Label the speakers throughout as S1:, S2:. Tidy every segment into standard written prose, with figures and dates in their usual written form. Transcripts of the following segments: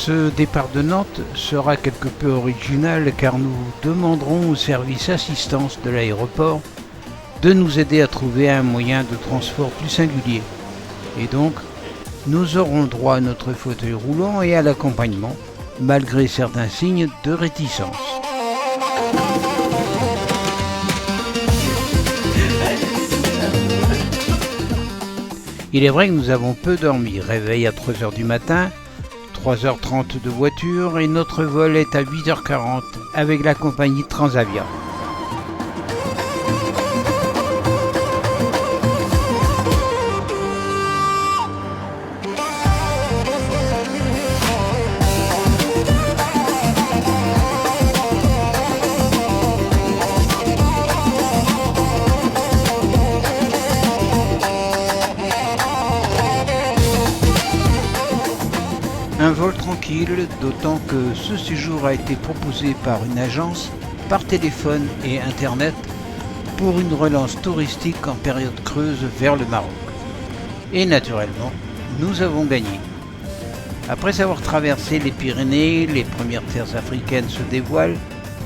S1: Ce départ de Nantes sera quelque peu original car nous demanderons au service assistance de l'aéroport de nous aider à trouver un moyen de transport plus singulier. Et donc, nous aurons droit à notre fauteuil roulant et à l'accompagnement, malgré certains signes de réticence. Il est vrai que nous avons peu dormi, réveil à 3h du matin, 3h30 de voiture et notre vol est à 8h40 avec la compagnie Transavia. Un vol tranquille, d'autant que ce séjour a été proposé par une agence, par téléphone et internet, pour une relance touristique en période creuse vers le Maroc. Et naturellement, nous avons gagné. Après avoir traversé les Pyrénées, les premières terres africaines se dévoilent,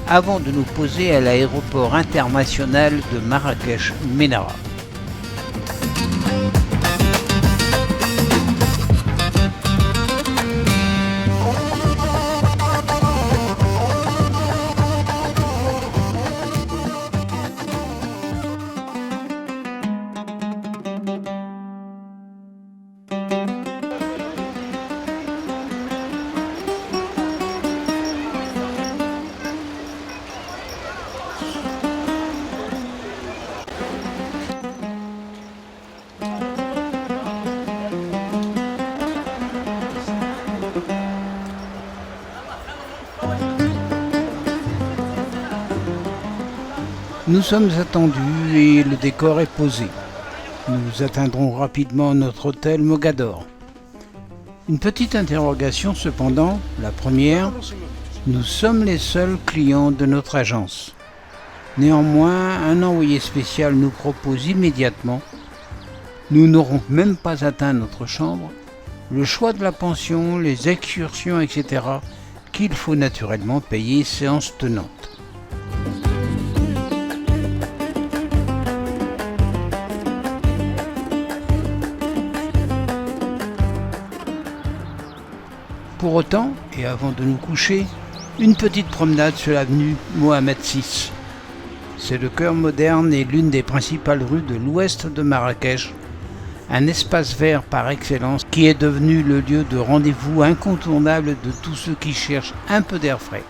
S1: avant de nous poser à l'aéroport international de Marrakech-Ménara. Nous sommes attendus et le décor est posé. Nous atteindrons rapidement notre hôtel Mogador. Une petite interrogation cependant, la première, nous sommes les seuls clients de notre agence. Néanmoins, un envoyé spécial nous propose immédiatement, nous n'aurons même pas atteint notre chambre, le choix de la pension, les excursions, etc., qu'il faut naturellement payer séance tenante. Pour autant, et avant de nous coucher, une petite promenade sur l'avenue Mohamed VI. C'est le cœur moderne et l'une des principales rues de l'ouest de Marrakech, un espace vert par excellence qui est devenu le lieu de rendez-vous incontournable de tous ceux qui cherchent un peu d'air frais.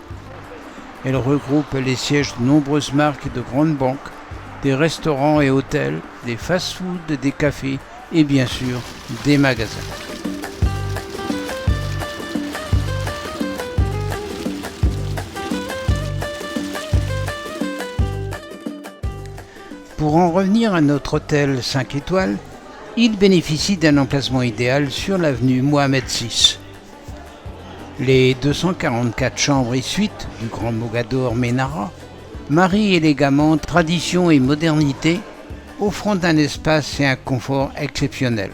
S1: Elle regroupe les sièges de nombreuses marques de grandes banques, des restaurants et hôtels, des fast-foods, des cafés et bien sûr des magasins. Pour en revenir à notre hôtel 5 étoiles, il bénéficie d'un emplacement idéal sur l'avenue Mohamed VI. Les 244 chambres et suites du Grand Mogador Ménara marient élégamment tradition et modernité, offrant un espace et un confort exceptionnels.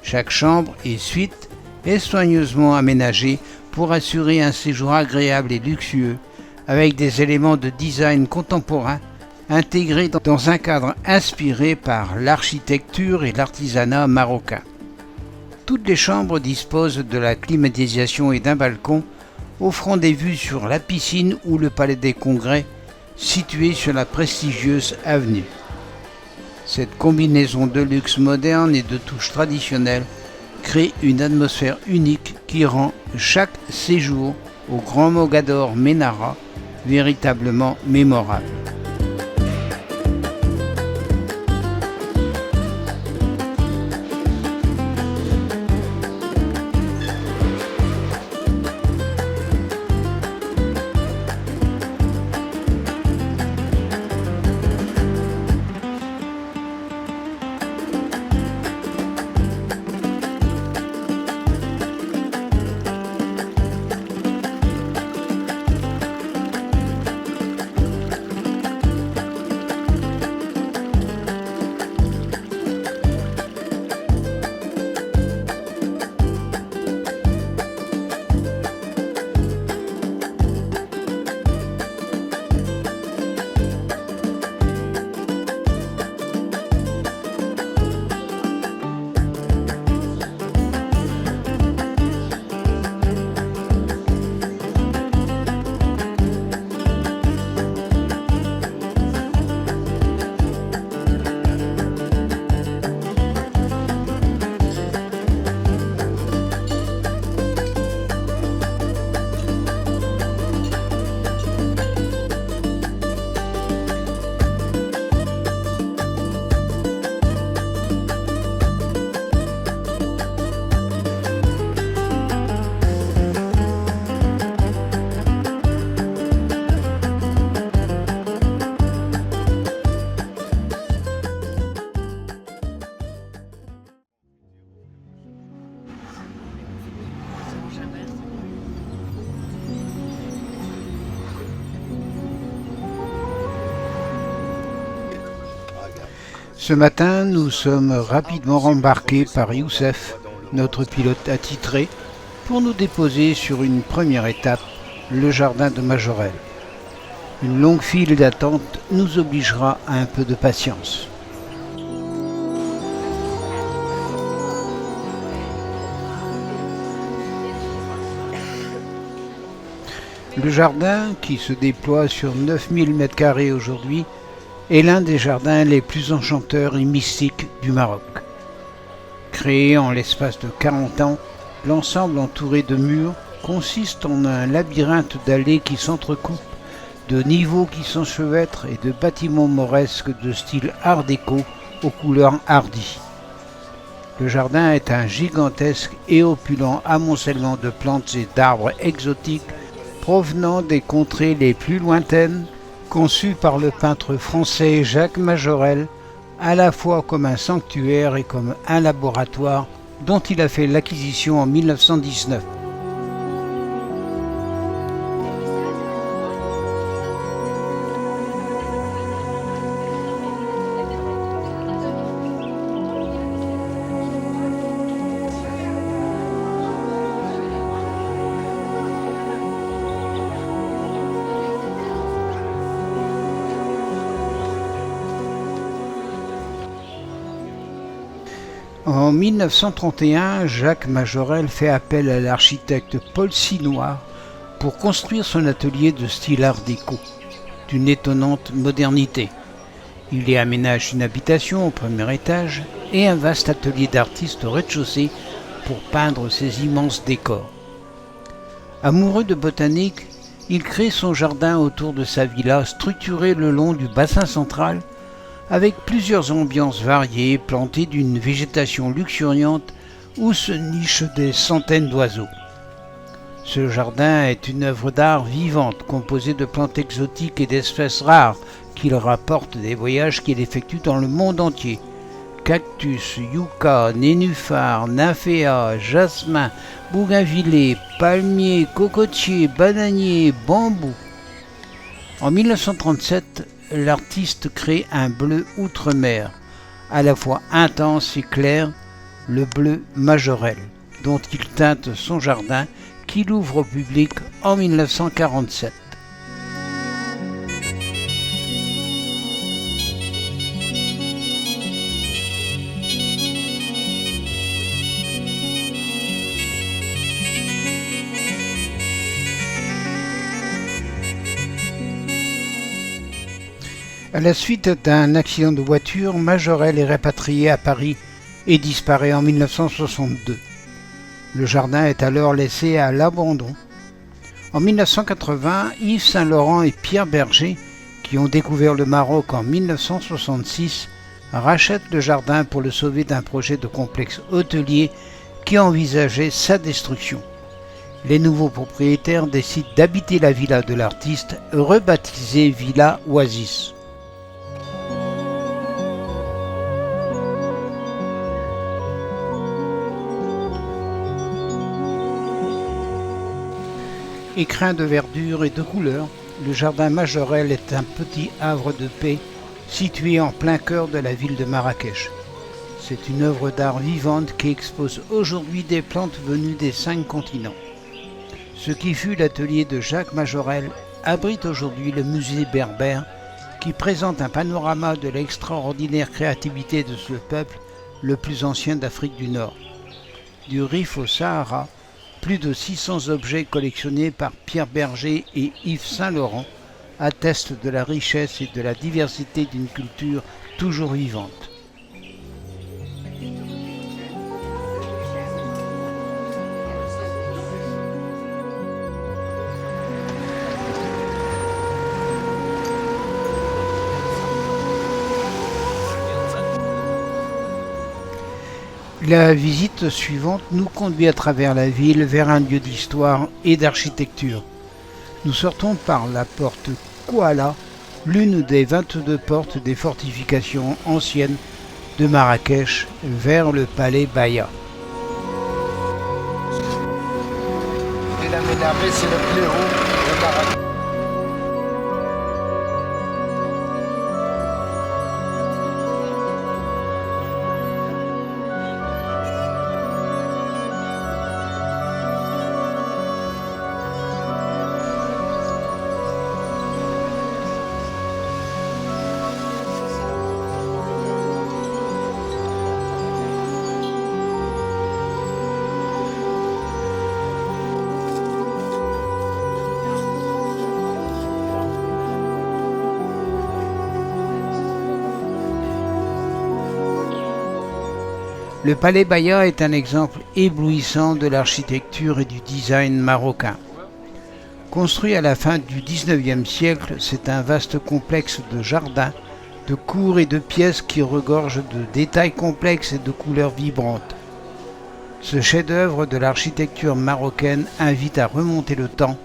S1: Chaque chambre et suite est soigneusement aménagée pour assurer un séjour agréable et luxueux, avec des éléments de design contemporain intégrés dans un cadre inspiré par l'architecture et l'artisanat marocain. Toutes les chambres disposent de la climatisation et d'un balcon offrant des vues sur la piscine ou le palais des congrès situé sur la prestigieuse avenue. Cette combinaison de luxe moderne et de touches traditionnelles crée une atmosphère unique qui rend chaque séjour au Grand Mogador Ménara véritablement mémorable. Ce matin, nous sommes rapidement rembarqués par Youssef, notre pilote attitré, pour nous déposer sur une première étape, le jardin de Majorelle. Une longue file d'attente nous obligera à un peu de patience. Le jardin, qui se déploie sur 9000 m² aujourd'hui, est l'un des jardins les plus enchanteurs et mystiques du Maroc. Créé en l'espace de 40 ans, l'ensemble entouré de murs consiste en un labyrinthe d'allées qui s'entrecoupent, de niveaux qui s'enchevêtrent et de bâtiments mauresques de style art déco aux couleurs hardies. Le jardin est un gigantesque et opulent amoncellement de plantes et d'arbres exotiques provenant des contrées les plus lointaines, conçu par le peintre français Jacques Majorelle, à la fois comme un sanctuaire et comme un laboratoire dont il a fait l'acquisition en 1919. En 1931, Jacques Majorelle fait appel à l'architecte Paul Sinoir pour construire son atelier de style art déco, d'une étonnante modernité. Il y aménage une habitation au premier étage et un vaste atelier d'artiste au rez-de-chaussée pour peindre ses immenses décors. Amoureux de botanique, il crée son jardin autour de sa villa structurée le long du bassin central avec plusieurs ambiances variées plantées d'une végétation luxuriante où se nichent des centaines d'oiseaux. Ce jardin est une œuvre d'art vivante composée de plantes exotiques et d'espèces rares qu'il rapporte des voyages qu'il effectue dans le monde entier. Cactus, yucca, nénuphar, nymphéa, jasmin, bougainvillée, palmier, cocotier, bananier, bambou. En 1937, l'artiste crée un bleu outre-mer, à la fois intense et clair, le bleu Majorelle, dont il teinte son jardin qu'il ouvre au public en 1947. À la suite d'un accident de voiture, Majorelle est répatrié à Paris et disparaît en 1962. Le jardin est alors laissé à l'abandon. En 1980, Yves Saint-Laurent et Pierre Berger, qui ont découvert le Maroc en 1966, rachètent le jardin pour le sauver d'un projet de complexe hôtelier qui envisageait sa destruction. Les nouveaux propriétaires décident d'habiter la villa de l'artiste, rebaptisée Villa Oasis. Écrin de verdure et de couleurs, le jardin Majorelle est un petit havre de paix situé en plein cœur de la ville de Marrakech. C'est une œuvre d'art vivante qui expose aujourd'hui des plantes venues des 5 continents. Ce qui fut l'atelier de Jacques Majorelle abrite aujourd'hui le musée berbère qui présente un panorama de l'extraordinaire créativité de ce peuple le plus ancien d'Afrique du Nord. Du Rif au Sahara, plus de 600 objets collectionnés par Pierre Berger et Yves Saint-Laurent attestent de la richesse et de la diversité d'une culture toujours vivante. La visite suivante nous conduit à travers la ville vers un lieu d'histoire et d'architecture. Nous sortons par la porte Kouala, l'une des 22 portes des fortifications anciennes de Marrakech, vers le palais Baïa.
S2: Et la Ménarée, c'est le plus haut de Marrakech.
S1: Le Palais Baïa est un exemple éblouissant de l'architecture et du design marocain. Construit à la fin du XIXe siècle, c'est un vaste complexe de jardins, de cours et de pièces qui regorge de détails complexes et de couleurs vibrantes. Ce chef-d'œuvre de l'architecture marocaine invite à remonter le temps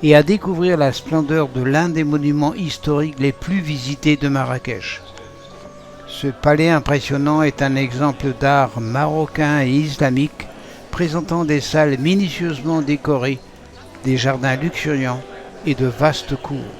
S1: et à découvrir la splendeur de l'un des monuments historiques les plus visités de Marrakech. Ce palais impressionnant est un exemple d'art marocain et islamique, présentant des salles minutieusement décorées, des jardins luxuriants et de vastes cours.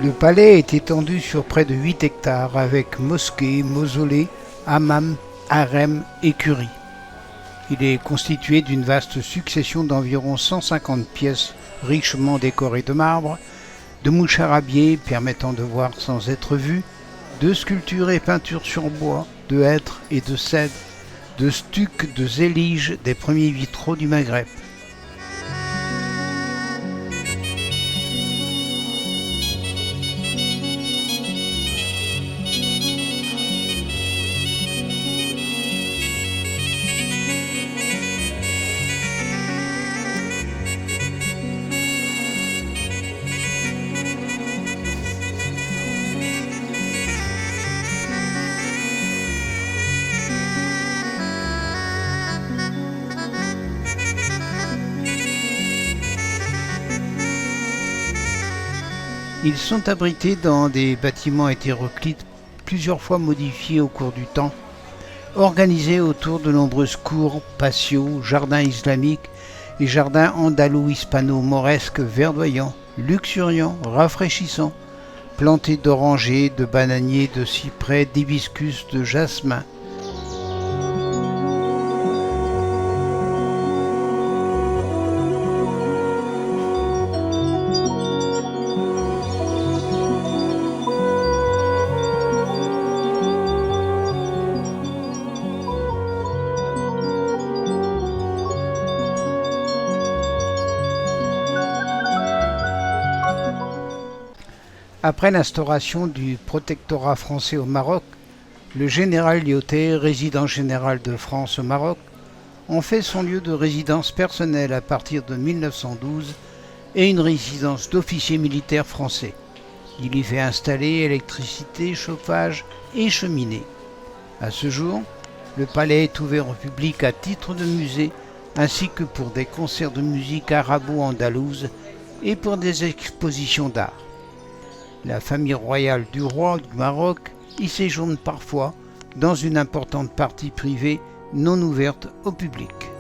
S1: Le palais est étendu sur près de 8 hectares avec mosquée, mausolée, hammam, harem et curie. Il est constitué d'une vaste succession d'environ 150 pièces richement décorées de marbre, de moucharabiés permettant de voir sans être vu, de sculptures et peintures sur bois, de hêtres et de cèdres, de stucs, de zélige, des premiers vitraux du Maghreb. Ils sont abrités dans des bâtiments hétéroclites plusieurs fois modifiés au cours du temps, organisés autour de nombreuses cours, patios, jardins islamiques et jardins andalou-hispano-mauresques verdoyants, luxuriants, rafraîchissants, plantés d'orangers, de bananiers, de cyprès, d'hibiscus, de jasmin. Après l'instauration du protectorat français au Maroc, le général Lyautey, résident général de France au Maroc, en fait son lieu de résidence personnelle à partir de 1912 et une résidence d'officier militaire français. Il y fait installer électricité, chauffage et cheminée. À ce jour, le palais est ouvert au public à titre de musée ainsi que pour des concerts de musique arabo-andalouse et pour des expositions d'art. La famille royale du roi du Maroc y séjourne parfois dans une importante partie privée non ouverte au public.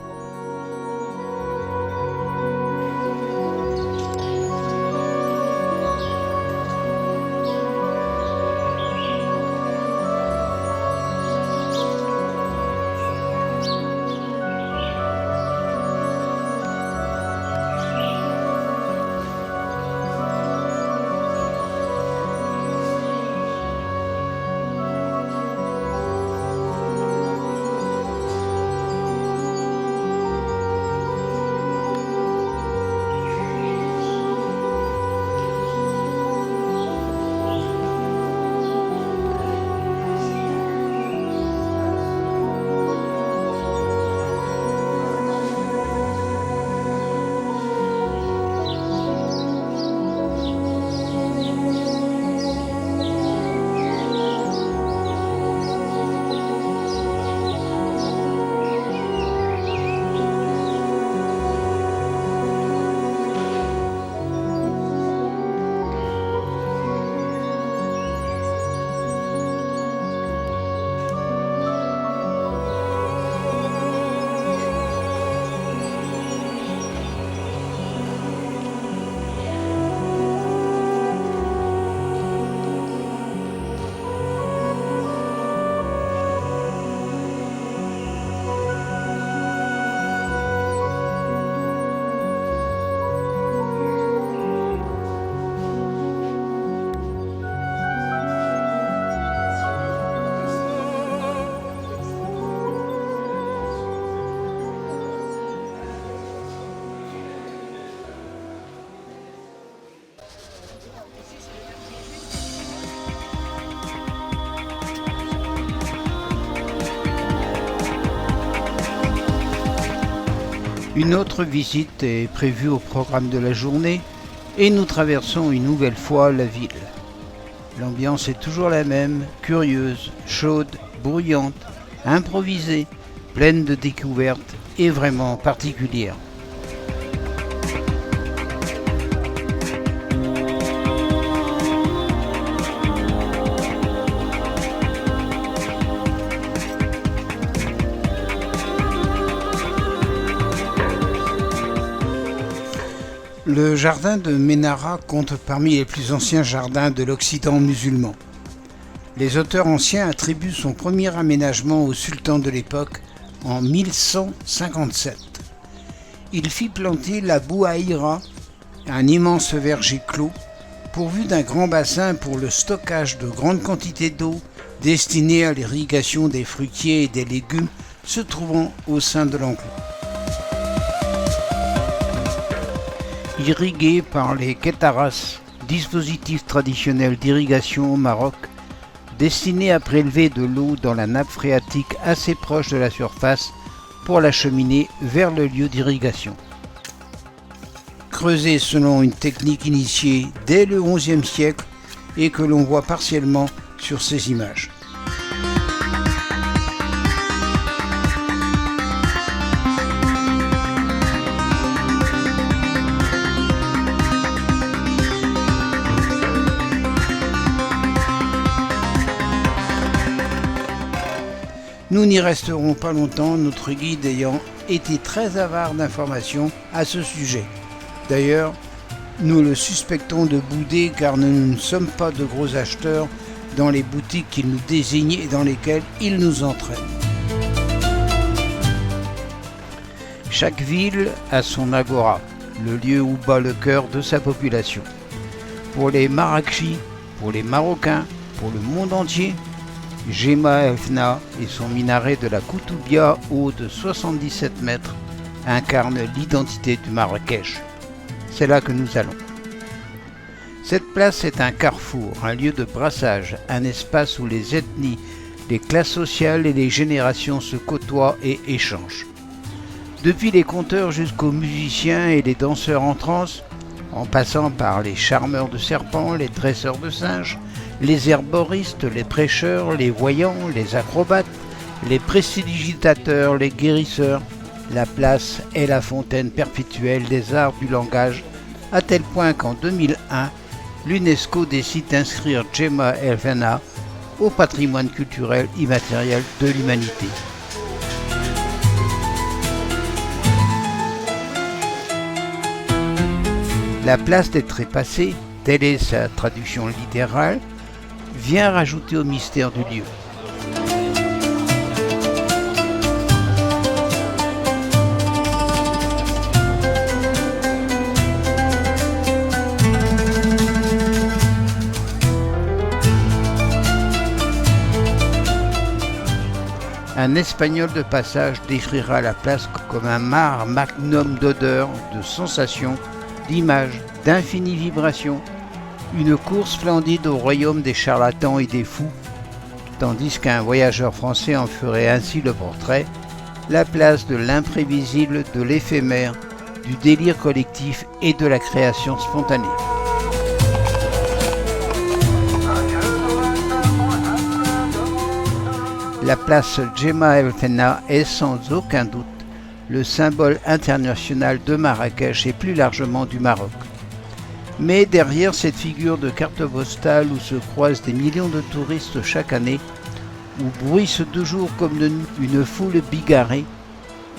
S1: Une autre visite est prévue au programme de la journée et nous traversons une nouvelle fois la ville. L'ambiance est toujours la même, curieuse, chaude, bruyante, improvisée, pleine de découvertes et vraiment particulière. Le jardin de Ménara compte parmi les plus anciens jardins de l'Occident musulman. Les auteurs anciens attribuent son premier aménagement au sultan de l'époque en 1157. Il fit planter la Bouhaïra, un immense verger clos, pourvu d'un grand bassin pour le stockage de grandes quantités d'eau destinée à l'irrigation des fruitiers et des légumes se trouvant au sein de l'enclos. Irrigué par les Kétaras, dispositif traditionnel d'irrigation au Maroc, destiné à prélever de l'eau dans la nappe phréatique assez proche de la surface pour l'acheminer vers le lieu d'irrigation. Creusé selon une technique initiée dès le XIe siècle et que l'on voit partiellement sur ces images. Nous n'y resterons pas longtemps, notre guide ayant été très avare d'informations à ce sujet. D'ailleurs, nous le suspectons de bouder car nous ne sommes pas de gros acheteurs dans les boutiques qu'il nous désigne et dans lesquelles il nous entraîne. Chaque ville a son agora, le lieu où bat le cœur de sa population. Pour les Marrakechis, pour les Marocains, pour le monde entier, Jemaa El Fna et son minaret de la Koutoubia haut de 77 mètres incarnent l'identité du Marrakech. C'est là que nous allons. Cette place est un carrefour, un lieu de brassage, un espace où les ethnies, les classes sociales et les générations se côtoient et échangent. Depuis les conteurs jusqu'aux musiciens et les danseurs en transe, en passant par les charmeurs de serpents, les dresseurs de singes, les herboristes, les prêcheurs, les voyants, les acrobates, les prestidigitateurs, les guérisseurs, la place est la fontaine perpétuelle des arts du langage, à tel point qu'en 2001, l'UNESCO décide d'inscrire Jemaa El Fna au patrimoine culturel immatériel de l'humanité. La place des trépassés, telle est sa traduction littérale, vient rajouter au mystère du lieu. Un Espagnol de passage décrira la place comme un mare magnum d'odeurs, de sensations, d'images, d'infinies vibrations, une course splendide au royaume des charlatans et des fous, tandis qu'un voyageur français en ferait ainsi le portrait, la place de l'imprévisible, de l'éphémère, du délire collectif et de la création spontanée. La place Jemaa El Fna est sans aucun doute le symbole international de Marrakech et plus largement du Maroc. Mais derrière cette figure de carte postale où se croisent des millions de touristes chaque année, où bruissent toujours comme de nous une foule bigarrée,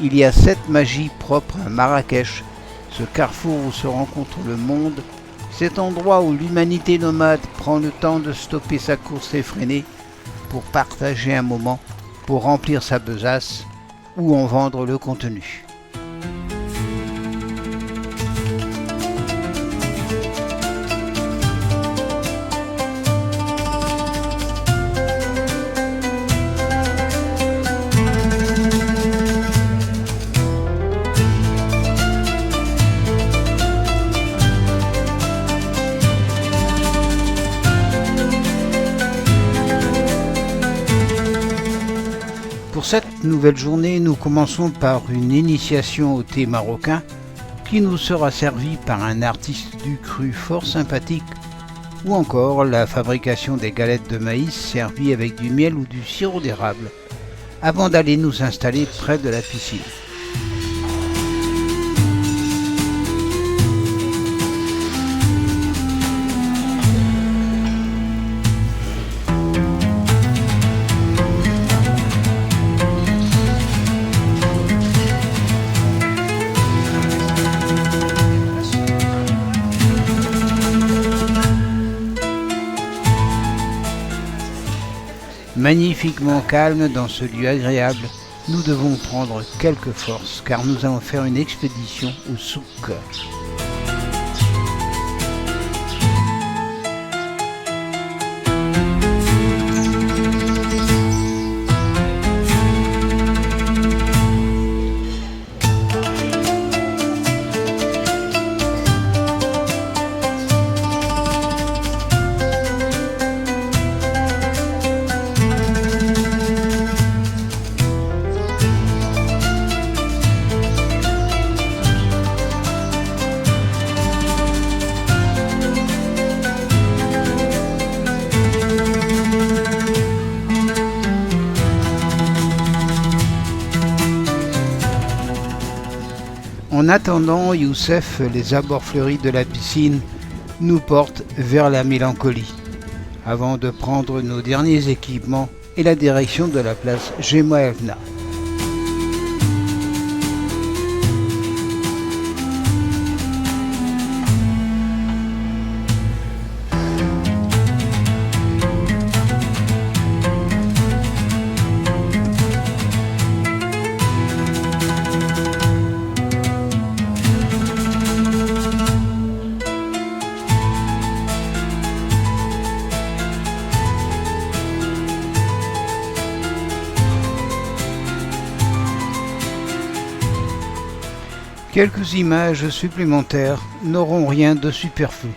S1: il y a cette magie propre à Marrakech, ce carrefour où se rencontre le monde, cet endroit où l'humanité nomade prend le temps de stopper sa course effrénée pour partager un moment, pour remplir sa besace ou en vendre le contenu. Pour cette nouvelle journée, nous commençons par une initiation au thé marocain qui nous sera servie par un artiste du cru fort sympathique, ou encore la fabrication des galettes de maïs servies avec du miel ou du sirop d'érable, avant d'aller nous installer près de la piscine. Magnifiquement calme dans ce lieu agréable, nous devons prendre quelques forces car nous allons faire une expédition au souk. En attendant, Youssef, les abords fleuris de la piscine nous portent vers la mélancolie, avant de prendre nos derniers équipements et la direction de la place Jema Elfna. Quelques images supplémentaires n'auront rien de superflu.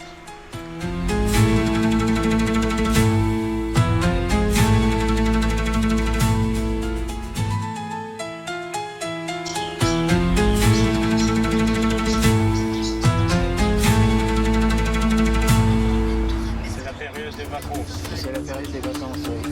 S2: C'est la période des vacances. C'est la période des vacances, oui.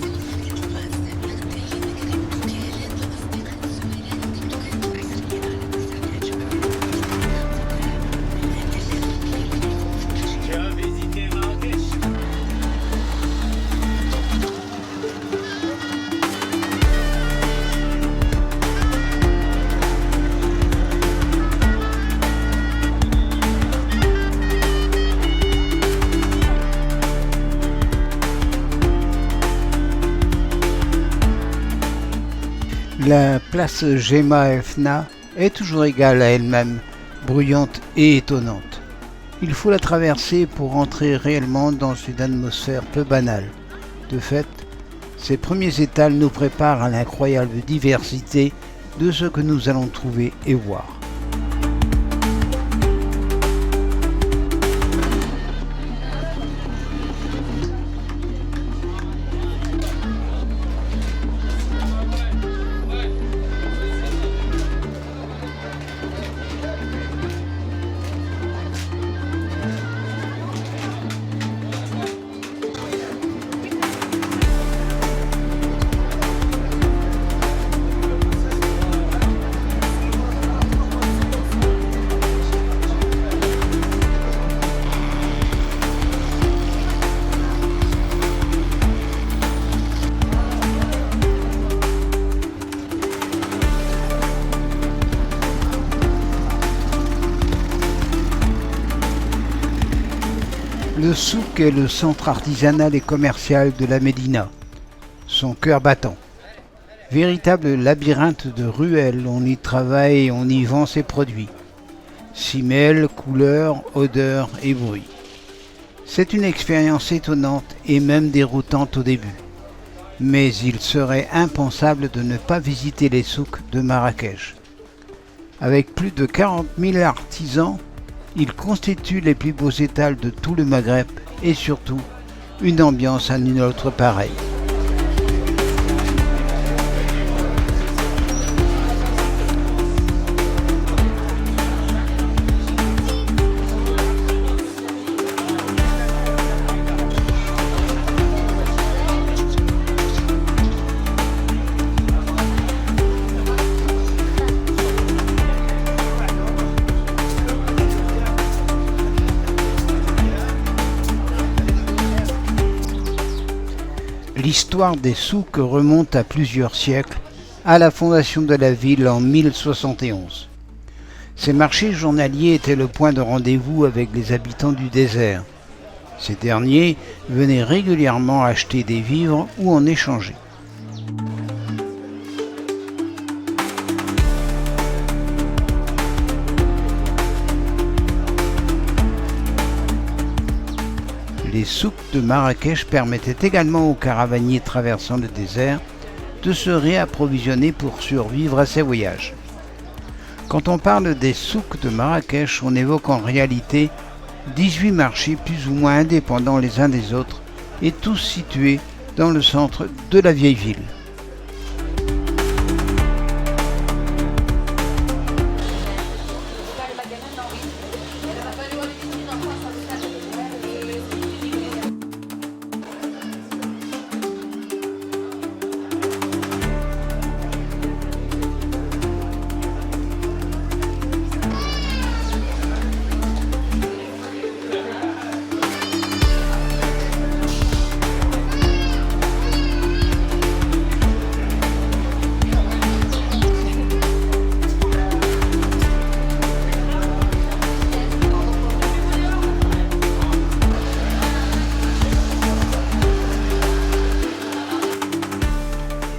S1: La place Jema Elfna est toujours égale à elle-même, bruyante et étonnante. Il faut la traverser pour entrer réellement dans une atmosphère peu banale. De fait, ces premiers étals nous préparent à l'incroyable diversité de ce que nous allons trouver et voir. Le souk est le centre artisanal et commercial de la Médina, son cœur battant. Véritable labyrinthe de ruelles, on y travaille et on y vend ses produits. Cimelles, couleurs, odeurs et bruits. C'est une expérience étonnante et même déroutante au début. Mais il serait impensable de ne pas visiter les souks de Marrakech. Avec plus de 40 000 artisans, ils constituent les plus beaux étals de tout le Maghreb et surtout une ambiance à nul autre pareille. L'histoire des souks remonte à plusieurs siècles, à la fondation de la ville en 1071. Ces marchés journaliers étaient le point de rendez-vous avec les habitants du désert. Ces derniers venaient régulièrement acheter des vivres ou en échanger. Les souks de Marrakech permettaient également aux caravaniers traversant le désert de se réapprovisionner pour survivre à ces voyages. Quand on parle des souks de Marrakech, on évoque en réalité 18 marchés plus ou moins indépendants les uns des autres et tous situés dans le centre de la vieille ville.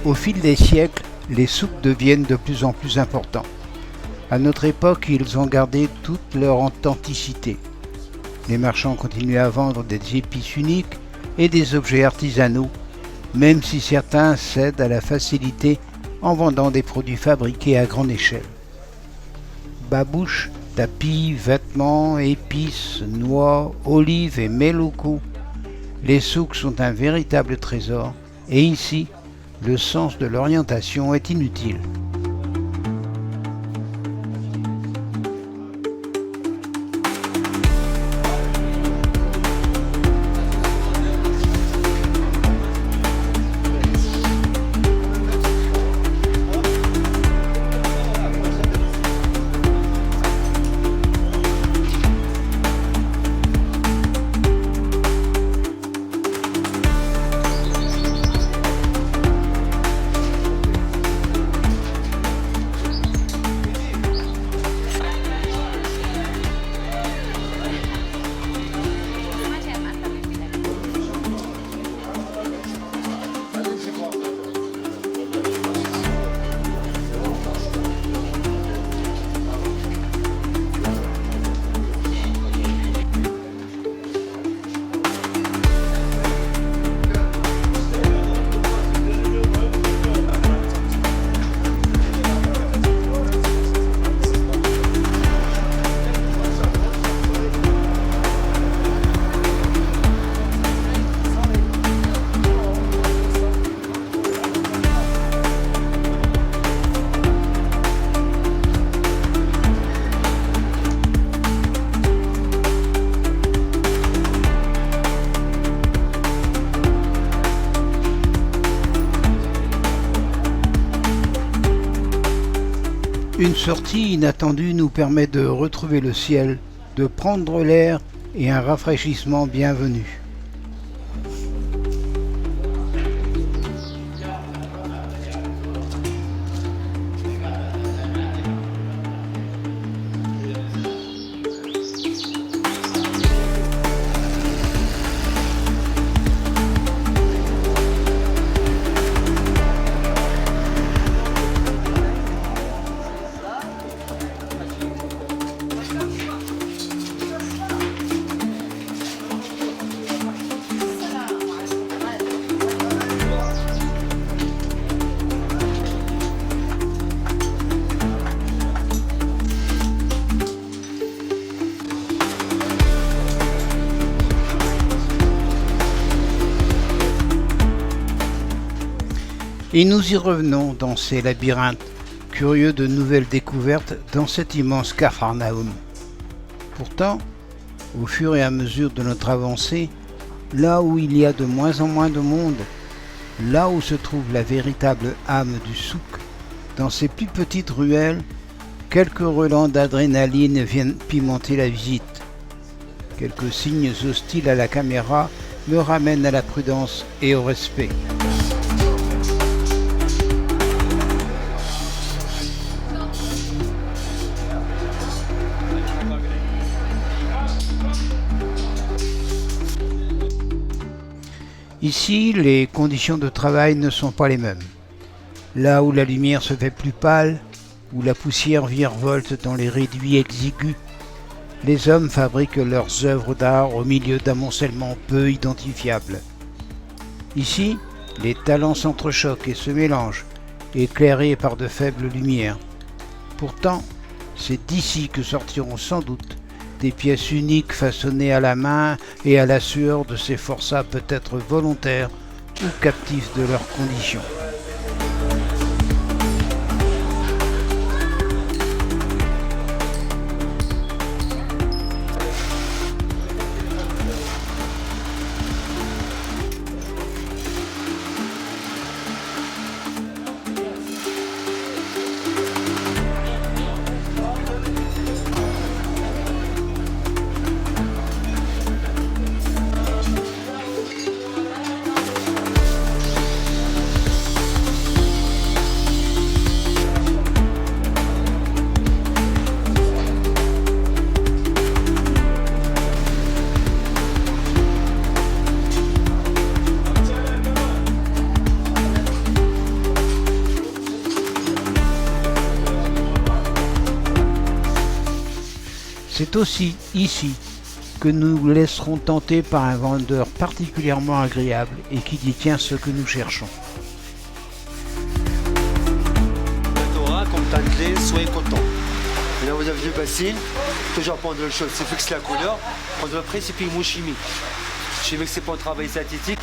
S1: Au fil des siècles, les souks deviennent de plus en plus importants. À notre époque, ils ont gardé toute leur authenticité. Les marchands continuent à vendre des épices uniques et des objets artisanaux, même si certains cèdent à la facilité en vendant des produits fabriqués à grande échelle. Babouches, tapis, vêtements, épices, noix, olives et mets locaux. Les souks sont un véritable trésor et ici, le sens de l'orientation est inutile. Une sortie inattendue nous permet de retrouver le ciel, de prendre l'air et un rafraîchissement bienvenu. Et nous y revenons dans ces labyrinthes, curieux de nouvelles découvertes dans cet immense Capharnaüm. Pourtant, au fur et à mesure de notre avancée, là où il y a de moins en moins de monde, là où se trouve la véritable âme du souk, dans ces plus petites ruelles, quelques relents d'adrénaline viennent pimenter la visite. Quelques signes hostiles à la caméra me ramène à la prudence et au respect. Ici, les conditions de travail ne sont pas les mêmes. Là où la lumière se fait plus pâle, où la poussière virevolte dans les réduits exigus, les hommes fabriquent leurs œuvres d'art au milieu d'amoncellements peu identifiables. Ici, les talents s'entrechoquent et se mélangent, éclairés par de faibles lumières. Pourtant, c'est d'ici que sortiront sans doute des pièces uniques façonnées à la main et à la sueur de ces forçats peut-être volontaires ou captifs de leurs conditions. C'est aussi ici que nous nous laisserons tenter par un vendeur particulièrement agréable et qui détient ce que nous cherchons.
S3: Dora, comme clé, soyez content. Et là vous avez vu Basile, toujours prendre le chose, c'est fixe la couleur, prendre le prix, c'est puis chimique. Chimique c'est pour un travail synthétique.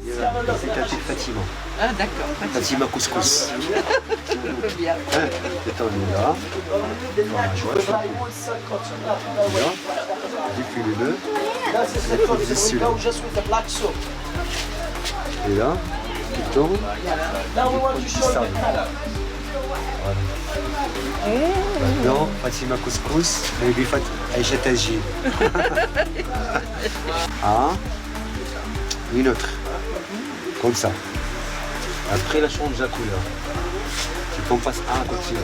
S3: C'est Tati Fatima.
S4: Ah d'accord.
S3: Fatima couscous.
S4: Bien.
S3: Détendez là. Voilà, je vois. Là. Diffusez-le. Diffusez celui-là. Et là, tu tournes. Maintenant, Fatima couscous, baby Fat Aïcha Tajil. Ah, une autre. Comme ça. Après, la change la couleur. Tu qu'on passe un à côté là.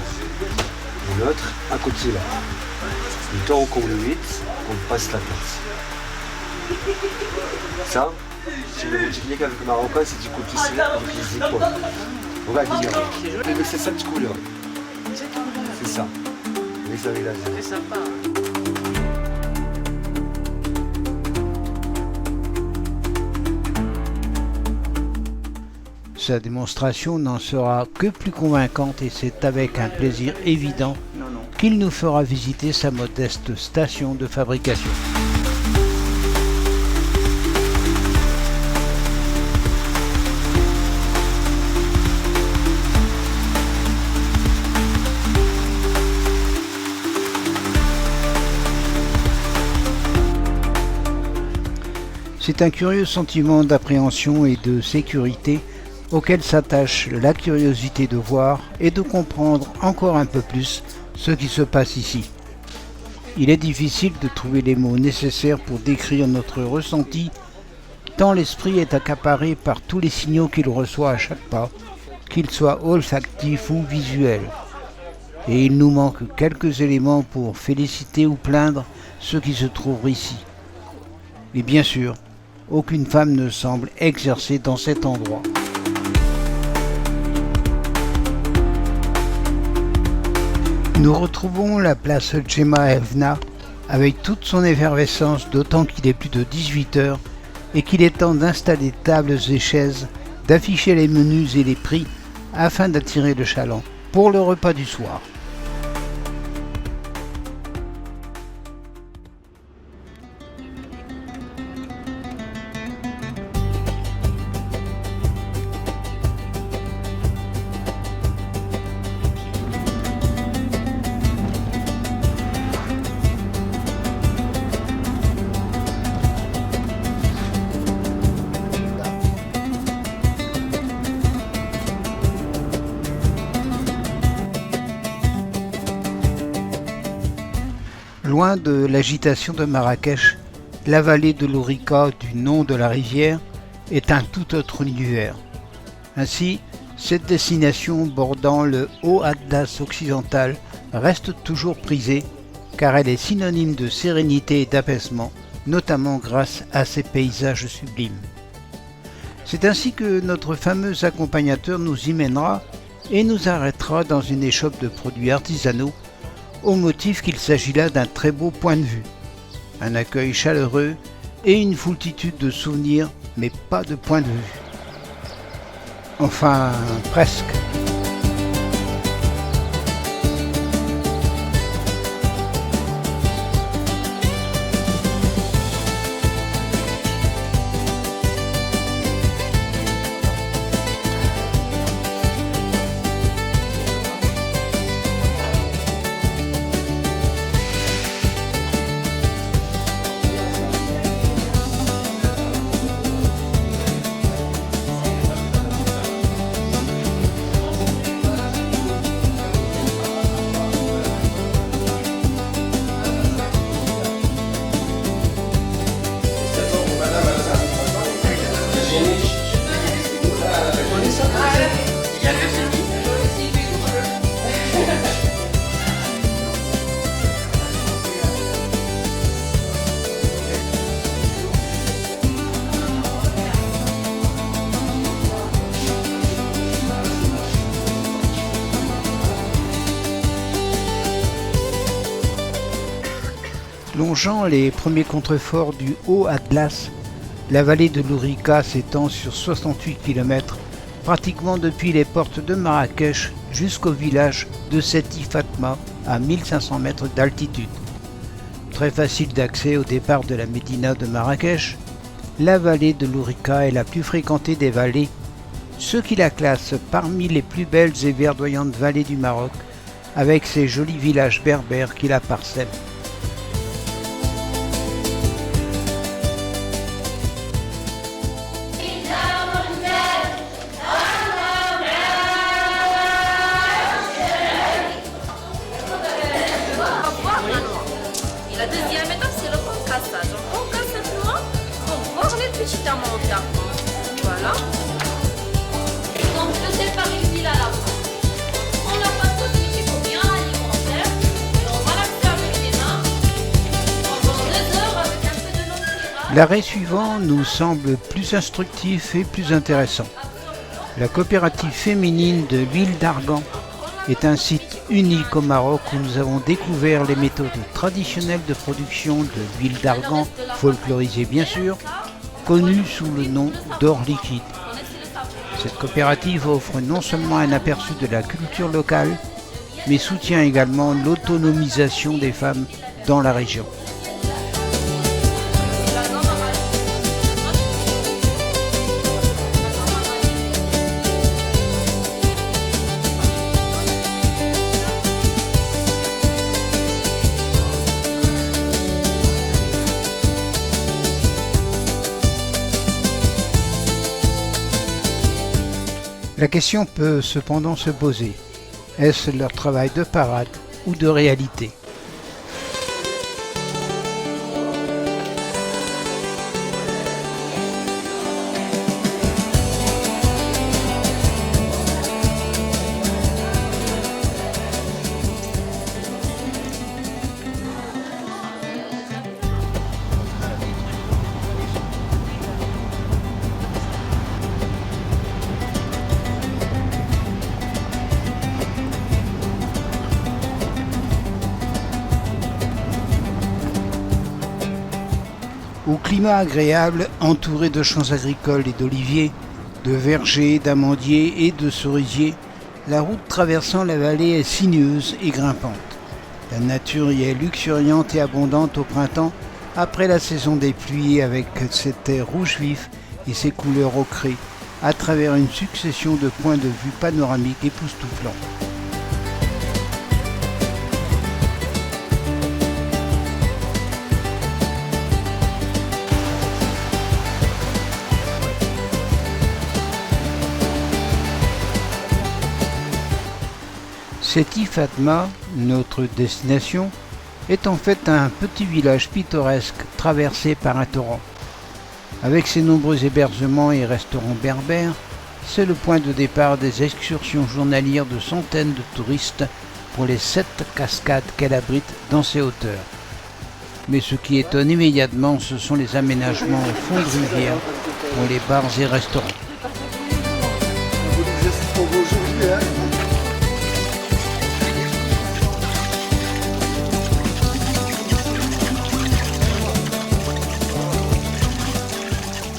S3: Et l'autre à côté là. Le temps comme le 8, on passe la tête. Ça, si vous multipliez avec le marocain, c'est du coup tout seul avec les épaules. On va dire. C'est cette couleur. C'est ça. Les amis là.
S4: C'est sympa.
S1: Sa démonstration n'en sera que plus convaincante et c'est avec un plaisir évident qu'il nous fera visiter sa modeste station de fabrication. C'est un curieux sentiment d'appréhension et de sécurité auquel s'attache la curiosité de voir et de comprendre encore un peu plus ce qui se passe ici. Il est difficile de trouver les mots nécessaires pour décrire notre ressenti, tant l'esprit est accaparé par tous les signaux qu'il reçoit à chaque pas, qu'ils soient olfactifs ou visuels. Et il nous manque quelques éléments pour féliciter ou plaindre ceux qui se trouvent ici. Et bien sûr, aucune femme ne semble exercer dans cet endroit. Nous retrouvons la place Djema Evna avec toute son effervescence, d'autant qu'il est plus de 18 heures et qu'il est temps d'installer tables et chaises, d'afficher les menus et les prix afin d'attirer le chaland pour le repas du soir. Loin de l'agitation de Marrakech, la vallée de l'Ourika, du nom de la rivière, est un tout autre univers. Ainsi, cette destination bordant le Haut Atlas occidental reste toujours prisée car elle est synonyme de sérénité et d'apaisement, notamment grâce à ses paysages sublimes. C'est ainsi que notre fameux accompagnateur nous y mènera et nous arrêtera dans une échoppe de produits artisanaux au motif qu'il s'agit là d'un très beau point de vue. Un accueil chaleureux et une foultitude de souvenirs, mais pas de point de vue. Enfin, presque. Longeant les premiers contreforts du Haut Atlas, la vallée de l'Ourika s'étend sur 68 km, pratiquement depuis les portes de Marrakech jusqu'au village de Seti Fatma à 1500 mètres d'altitude. Très facile d'accès au départ de la médina de Marrakech, la vallée de l'Ourika est la plus fréquentée des vallées, ce qui la classe parmi les plus belles et verdoyantes vallées du Maroc, avec ses jolis villages berbères qui la parsèment.
S5: La deuxième étape, c'est le concassage. On concasse simplement pour voir les petits amandas. Voilà. Donc, je sépare les fils à la fin. On la passe cosmétique pour bien alimentaire. Et on va la faire avec les mains pendant 2 heures avec un peu de l'eau tirage.
S1: L'arrêt suivant nous semble plus instructif et plus intéressant. La coopérative féminine de l'huile d'Argan est un site unique au Maroc où nous avons découvert les méthodes traditionnelles de production de l'huile d'argan, folklorisée bien sûr, connue sous le nom d'or liquide. Cette coopérative offre non seulement un aperçu de la culture locale, mais soutient également l'autonomisation des femmes dans la région. La question peut cependant se poser, est-ce leur travail de parade ou de réalité ? Au climat agréable, entouré de champs agricoles et d'oliviers, de vergers, d'amandiers et de cerisiers, la route traversant la vallée est sinueuse et grimpante. La nature y est luxuriante et abondante au printemps, après la saison des pluies avec ses terres rouges vifs et ses couleurs ocrées, à travers une succession de points de vue panoramiques époustouflants. Seti Fatma, notre destination, est en fait un petit village pittoresque traversé par un torrent. Avec ses nombreux hébergements et restaurants berbères, c'est le point de départ des excursions journalières de centaines de touristes pour les 7 cascades qu'elle abrite dans ses hauteurs. Mais ce qui étonne immédiatement, ce sont les aménagements au fond de rivière pour les bars et restaurants.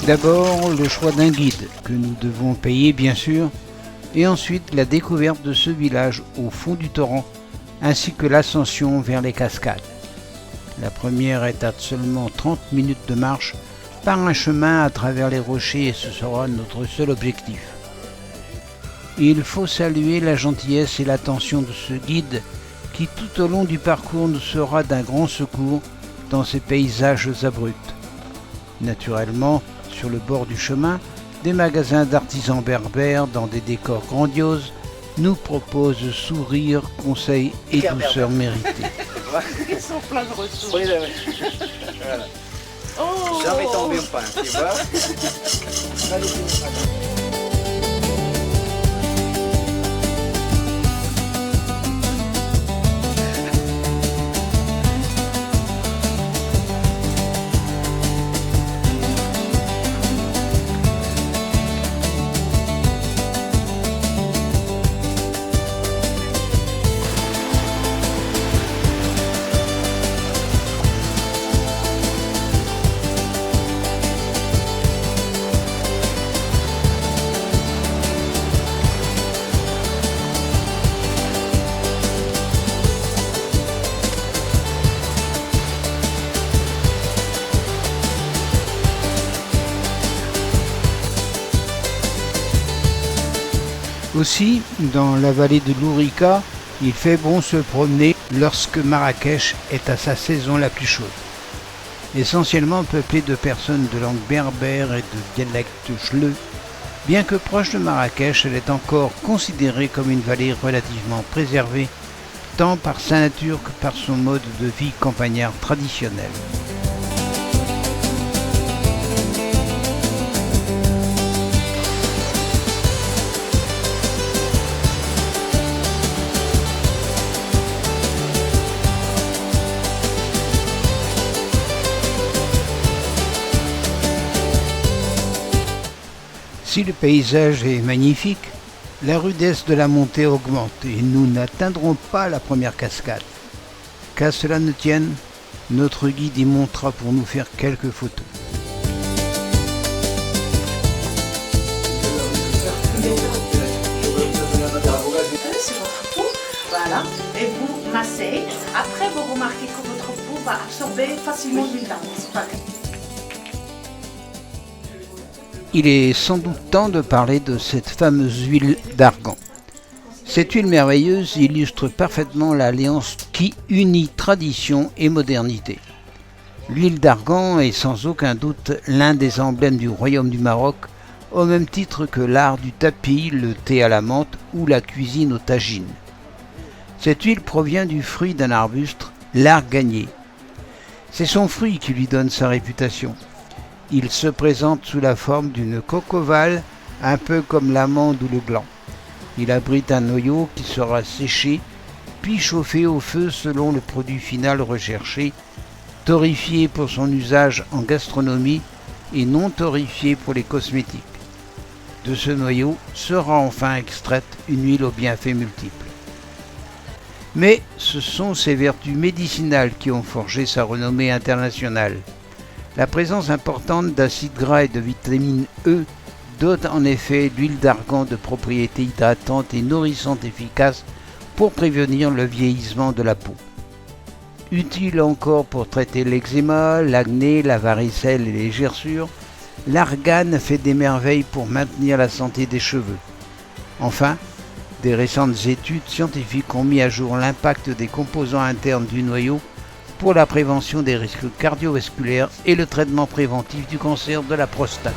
S1: D'abord, le choix d'un guide, que nous devons payer bien sûr, et ensuite la découverte de ce village au fond du torrent, ainsi que l'ascension vers les cascades. La première est à seulement 30 minutes de marche par un chemin à travers les rochers et ce sera notre seul objectif. Il faut saluer la gentillesse et l'attention de ce guide qui tout au long du parcours nous sera d'un grand secours dans ces paysages abrupts. Naturellement, sur le bord du chemin, des magasins d'artisans berbères dans des décors grandioses nous proposent sourires, conseils et douceur méritée.
S4: Ils sont pleins de ressources.
S3: Oui, voilà.
S4: Oh.
S3: Jamais tombé au pain, tu vois.
S1: Aussi, dans la vallée de l'Ourika, il fait bon se promener lorsque Marrakech est à sa saison la plus chaude. Essentiellement peuplée de personnes de langue berbère et de dialecte chleu, bien que proche de Marrakech, elle est encore considérée comme une vallée relativement préservée, tant par sa nature que par son mode de vie campagnard traditionnel. Si le paysage est magnifique, la rudesse de la montée augmente et nous n'atteindrons pas la première cascade. Qu'à cela ne tienne, notre guide y montera pour nous faire quelques photos.
S4: C'est votre peau, voilà, et vous massez. Après, vous remarquez que votre peau va absorber facilement l'huile d'argan. C'est pareil.
S1: Il est sans doute temps de parler de cette fameuse huile d'argan. Cette huile merveilleuse illustre parfaitement l'alliance qui unit tradition et modernité. L'huile d'argan est sans aucun doute l'un des emblèmes du royaume du Maroc, au même titre que l'art du tapis, le thé à la menthe ou la cuisine au tagine. Cette huile provient du fruit d'un arbuste, l'arganier. C'est son fruit qui lui donne sa réputation. Il se présente sous la forme d'une coque ovale, un peu comme l'amande ou le gland. Il abrite un noyau qui sera séché, puis chauffé au feu selon le produit final recherché, torréfié pour son usage en gastronomie et non torréfié pour les cosmétiques. De ce noyau sera enfin extraite une huile aux bienfaits multiples. Mais ce sont ses vertus médicinales qui ont forgé sa renommée internationale. La présence importante d'acides gras et de vitamine E dote en effet l'huile d'argan de propriétés hydratantes et nourrissantes efficaces pour prévenir le vieillissement de la peau. Utile encore pour traiter l'eczéma, l'acné, la varicelle et les gerçures, l'argan fait des merveilles pour maintenir la santé des cheveux. Enfin, des récentes études scientifiques ont mis à jour l'impact des composants internes du noyau pour la prévention des risques cardiovasculaires et le traitement préventif du cancer de la prostate.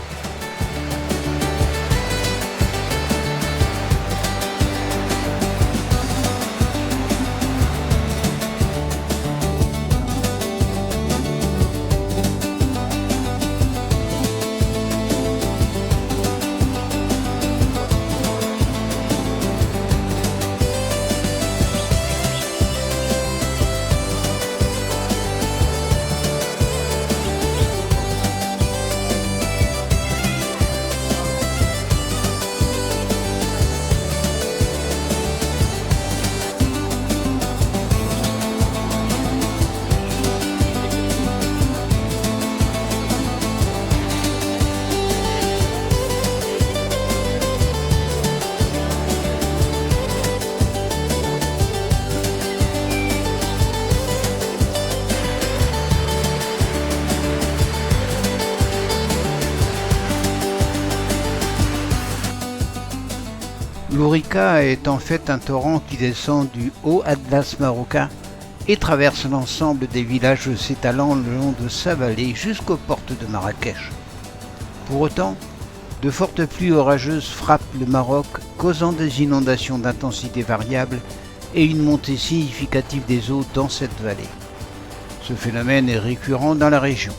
S1: L'Ourika est en fait un torrent qui descend du Haut Atlas marocain et traverse l'ensemble des villages s'étalant le long de sa vallée jusqu'aux portes de Marrakech. Pour autant, de fortes pluies orageuses frappent le Maroc, causant des inondations d'intensité variable et une montée significative des eaux dans cette vallée. Ce phénomène est récurrent dans la région.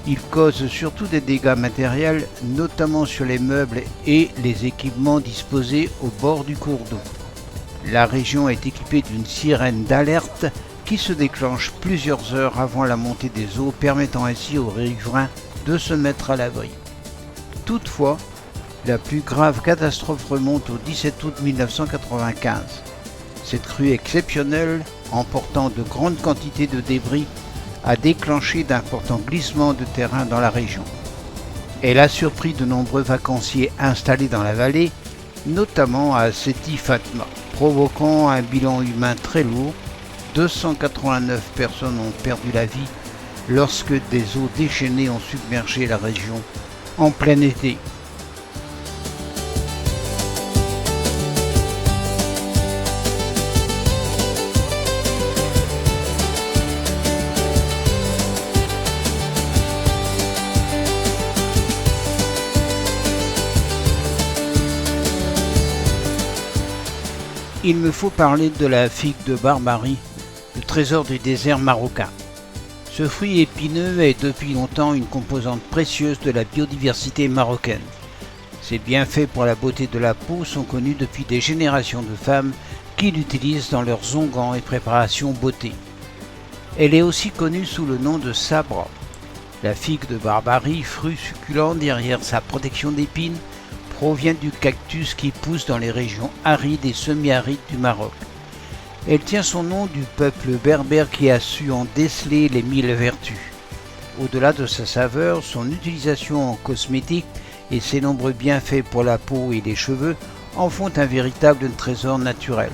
S1: Il cause surtout des dégâts matériels, notamment sur les meubles et les équipements disposés au bord du cours d'eau. La région est équipée d'une sirène d'alerte qui se déclenche plusieurs heures avant la montée des eaux, permettant ainsi aux riverains de se mettre à l'abri. Toutefois, la plus grave catastrophe remonte au 17 août 1995. Cette crue exceptionnelle, emportant de grandes quantités de débris, a déclenché d'importants glissements de terrain dans la région. Elle a surpris de nombreux vacanciers installés dans la vallée, notamment à Seti Fatma, provoquant un bilan humain très lourd. 289 personnes ont perdu la vie lorsque des eaux déchaînées ont submergé la région en plein été. Il me faut parler de la figue de Barbarie, le trésor du désert marocain. Ce fruit épineux est depuis longtemps une composante précieuse de la biodiversité marocaine. Ses bienfaits pour la beauté de la peau sont connus depuis des générations de femmes qui l'utilisent dans leurs onguents et préparations beauté. Elle est aussi connue sous le nom de sabra. La figue de Barbarie, fruit succulent derrière sa protection d'épines, provient du cactus qui pousse dans les régions arides et semi-arides du Maroc. Elle tient son nom du peuple berbère qui a su en déceler les 1000 vertus. Au-delà de sa saveur, son utilisation en cosmétique et ses nombreux bienfaits pour la peau et les cheveux en font un véritable trésor naturel.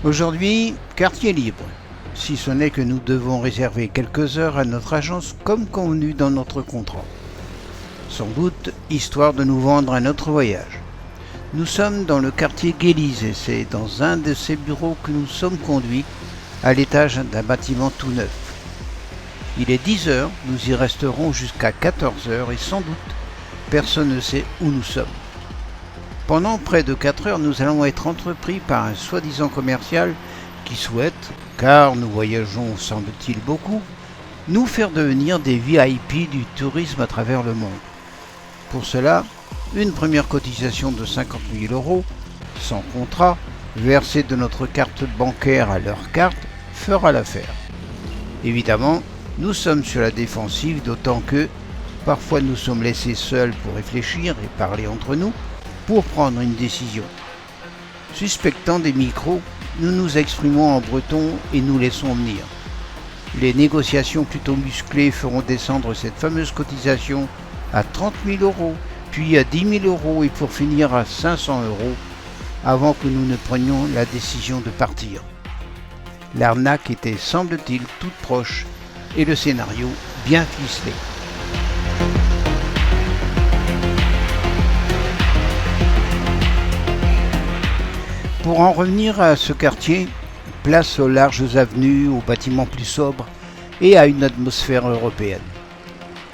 S1: Aujourd'hui, quartier libre, si ce n'est que nous devons réserver quelques heures à notre agence comme convenu dans notre contrat. Sans doute, histoire de nous vendre un autre voyage. Nous sommes dans le quartier Guélise et c'est dans un de ces bureaux que nous sommes conduits à l'étage d'un bâtiment tout neuf. Il est 10 heures, nous y resterons jusqu'à 14 heures et sans doute, personne ne sait où nous sommes. Pendant près de 4 heures, nous allons être entrepris par un soi-disant commercial qui souhaite, car nous voyageons semble-t-il beaucoup, nous faire devenir des VIP du tourisme à travers le monde. Pour cela, une première cotisation de 50 000 €, sans contrat, versée de notre carte bancaire à leur carte, fera l'affaire. Évidemment, nous sommes sur la défensive, d'autant que, parfois nous sommes laissés seuls pour réfléchir et parler entre nous, pour prendre une décision. Suspectant des micros, nous nous exprimons en breton et nous laissons venir. Les négociations plutôt musclées feront descendre cette fameuse cotisation à 30 000 €, puis à 10 000 € et pour finir à 500 € avant que nous ne prenions la décision de partir. L'arnaque était, semble-t-il, toute proche et le scénario bien ficelé. Pour en revenir à ce quartier, place aux larges avenues, aux bâtiments plus sobres et à une atmosphère européenne.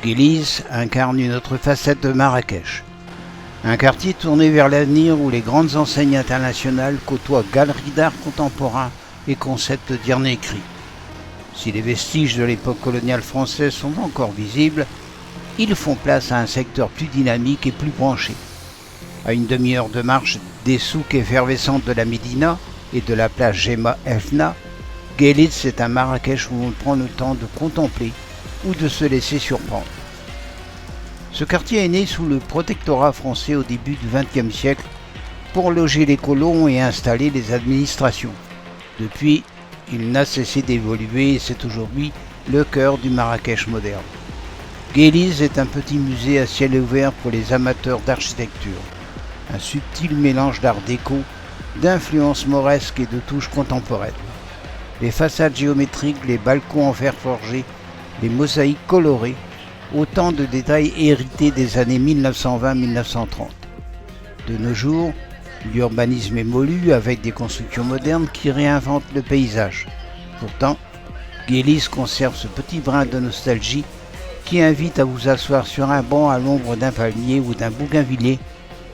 S1: Guélise incarne une autre facette de Marrakech. Un quartier tourné vers l'avenir où les grandes enseignes internationales côtoient galeries d'art contemporain et concepts de dernier cri. Si les vestiges de l'époque coloniale française sont encore visibles, ils font place à un secteur plus dynamique et plus branché. À une demi-heure de marche des souks effervescentes de la Médina et de la place Jemaa El Fna, Guéliz est un Marrakech où on prend le temps de contempler ou de se laisser surprendre. Ce quartier est né sous le protectorat français au début du XXe siècle pour loger les colons et installer les administrations. Depuis, il n'a cessé d'évoluer et c'est aujourd'hui le cœur du Marrakech moderne. Guéliz est un petit musée à ciel ouvert pour les amateurs d'architecture. Un subtil mélange d'art déco, d'influences mauresques et de touches contemporaines. Les façades géométriques, les balcons en fer forgé, les mosaïques colorées, autant de détails hérités des années 1920-1930. De nos jours, l'urbanisme évolue avec des constructions modernes qui réinventent le paysage. Pourtant, Guéliz conserve ce petit brin de nostalgie qui invite à vous asseoir sur un banc à l'ombre d'un palmier ou d'un bougainvillier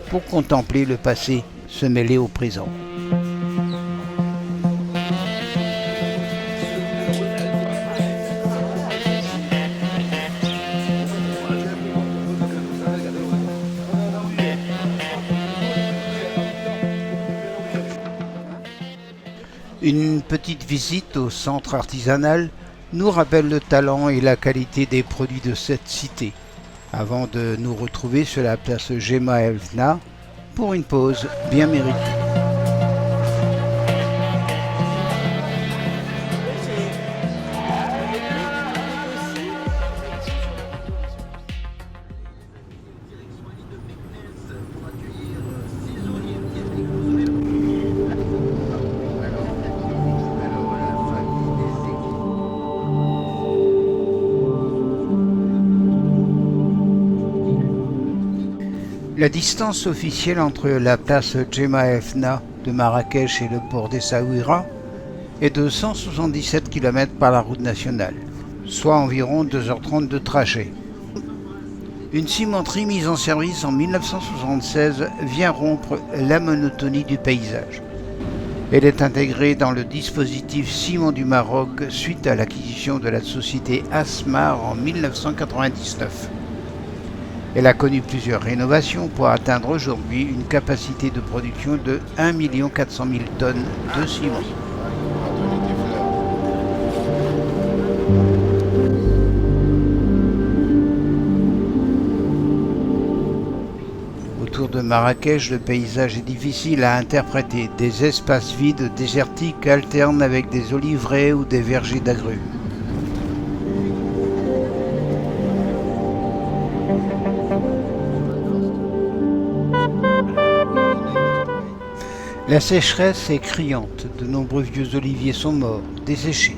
S1: pour contempler le passé se mêler au présent. Une petite visite au centre artisanal nous rappelle le talent et la qualité des produits de cette cité, avant de nous retrouver sur la place Jemaa El Fna pour une pause bien méritée. La distance officielle entre la place Jemaa El Fna de Marrakech et le port d'Essaouira est de 177 km par la route nationale, soit environ 2h30 de trajet. Une cimenterie mise en service en 1976 vient rompre la monotonie du paysage. Elle est intégrée dans le dispositif Ciment du Maroc suite à l'acquisition de la société Asmar en 1999. Elle a connu plusieurs rénovations pour atteindre aujourd'hui une capacité de production de 1 400 000 tonnes de ciment. Autour de Marrakech, le paysage est difficile à interpréter. Des espaces vides désertiques alternent avec des oliveraies ou des vergers d'agrumes. La sécheresse est criante, de nombreux vieux oliviers sont morts, desséchés.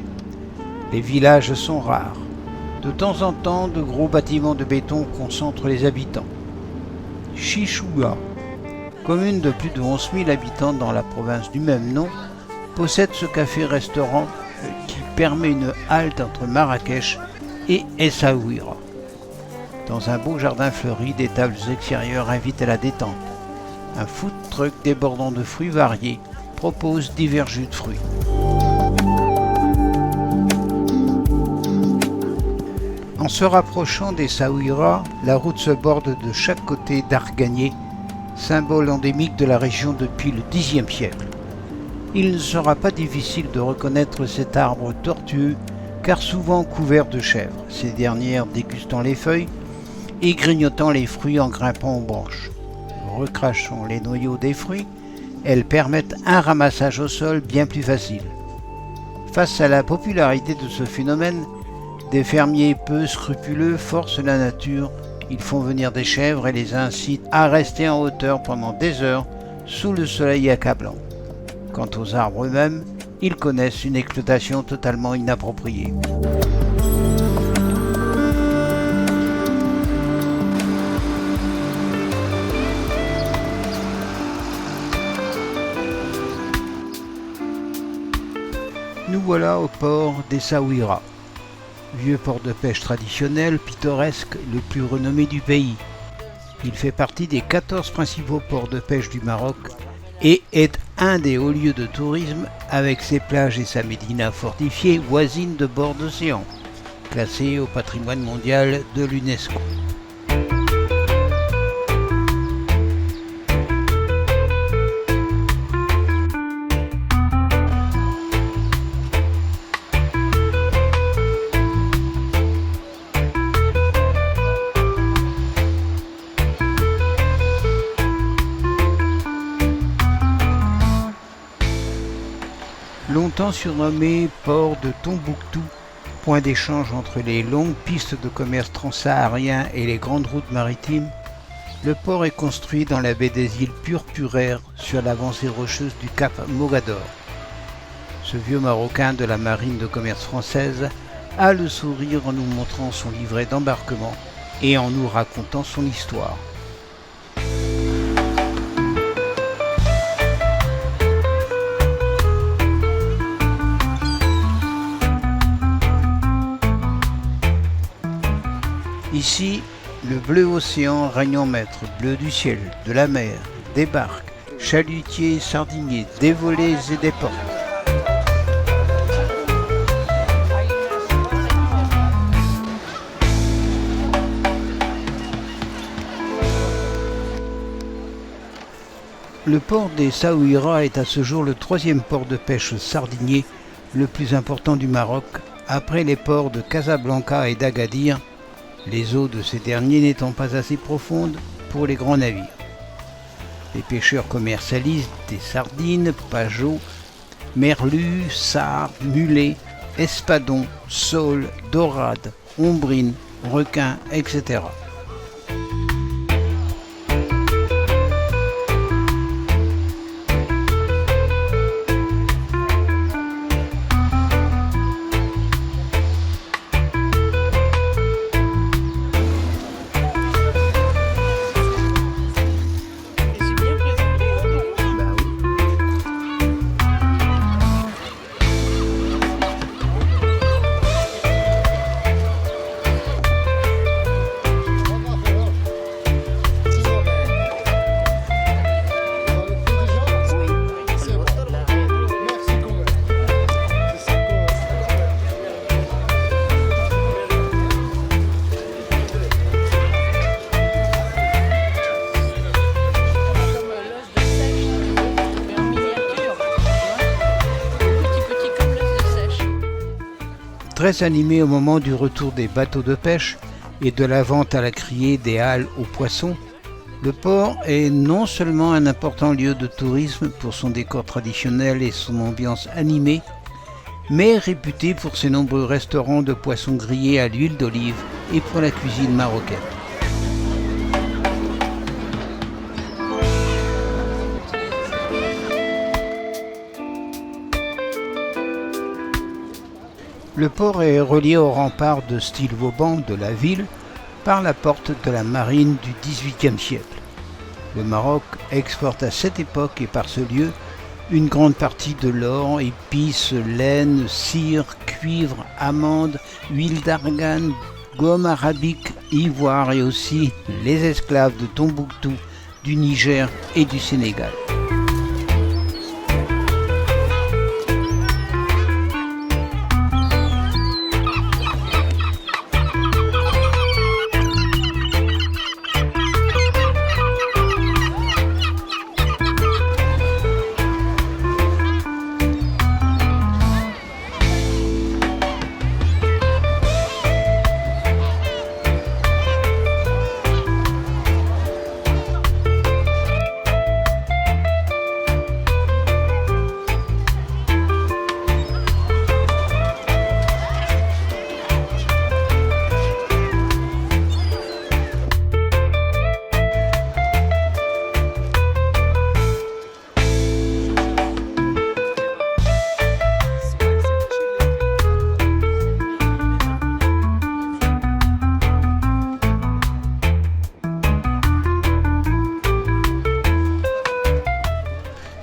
S1: Les villages sont rares. De temps en temps, de gros bâtiments de béton concentrent les habitants. Chichoua, commune de plus de 11 000 habitants dans la province du même nom, possède ce café-restaurant qui permet une halte entre Marrakech et Essaouira. Dans un beau jardin fleuri, des tables extérieures invitent à la détente. Un food truck débordant de fruits variés propose divers jus de fruits. En se rapprochant d'Essaouira, la route se borde de chaque côté d'arganier, symbole endémique de la région depuis le Xe siècle. Il ne sera pas difficile de reconnaître cet arbre tortueux, car souvent couvert de chèvres, ces dernières dégustant les feuilles et grignotant les fruits en grimpant aux branches. Recrachant les noyaux des fruits, elles permettent un ramassage au sol bien plus facile. Face à la popularité de ce phénomène, des fermiers peu scrupuleux forcent la nature, ils font venir des chèvres et les incitent à rester en hauteur pendant des heures sous le soleil accablant. Quant aux arbres eux-mêmes, ils connaissent une exploitation totalement inappropriée. Nous voilà au port d'Essaouira, vieux port de pêche traditionnel, pittoresque, le plus renommé du pays. Il fait partie des 14 principaux ports de pêche du Maroc et est un des hauts lieux de tourisme avec ses plages et sa médina fortifiée voisine de bord d'océan, classée au patrimoine mondial de l'UNESCO. Longtemps surnommé port de Tombouctou, point d'échange entre les longues pistes de commerce transsaharien et les grandes routes maritimes, le port est construit dans la baie des îles Purpuraires sur l'avancée rocheuse du cap Mogador. Ce vieux Marocain de la marine de commerce française a le sourire en nous montrant son livret d'embarquement et en nous racontant son histoire. Ici, le bleu océan règne en maître, bleu du ciel, de la mer, des barques, chalutiers et sardiniers, des volets et des portes. Le port des Saouira est à ce jour le troisième port de pêche sardinier le plus important du Maroc, après les ports de Casablanca et d'Agadir, les eaux de ces derniers n'étant pas assez profondes pour les grands navires. Les pêcheurs commercialisent des sardines, pageaux, merlus, sards, mulets, espadons, saules, dorades, ombrines, requins, etc. Très animé au moment du retour des bateaux de pêche et de la vente à la criée des halles aux poissons, le port est non seulement un important lieu de tourisme pour son décor traditionnel et son ambiance animée, mais réputé pour ses nombreux restaurants de poissons grillés à l'huile d'olive et pour la cuisine marocaine. Le port est relié au rempart de style Vauban de la ville par la porte de la marine du XVIIIe siècle. Le Maroc exporte à cette époque et par ce lieu une grande partie de l'or, épices, laine, cire, cuivre, amandes, huile d'argan, gomme arabique, ivoire et aussi les esclaves de Tombouctou, du Niger et du Sénégal.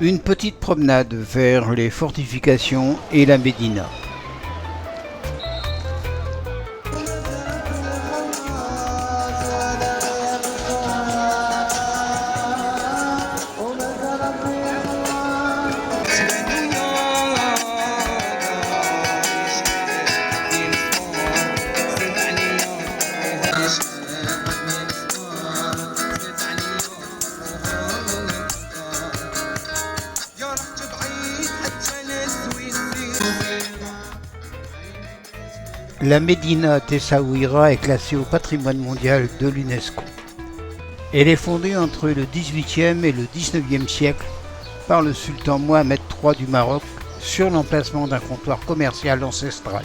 S1: Une petite promenade vers les fortifications et la Médina. La Médina Tessaouira est classée au patrimoine mondial de l'UNESCO. Elle est fondée entre le XVIIIe et le XIXe siècle par le sultan Mohamed III du Maroc sur l'emplacement d'un comptoir commercial ancestral.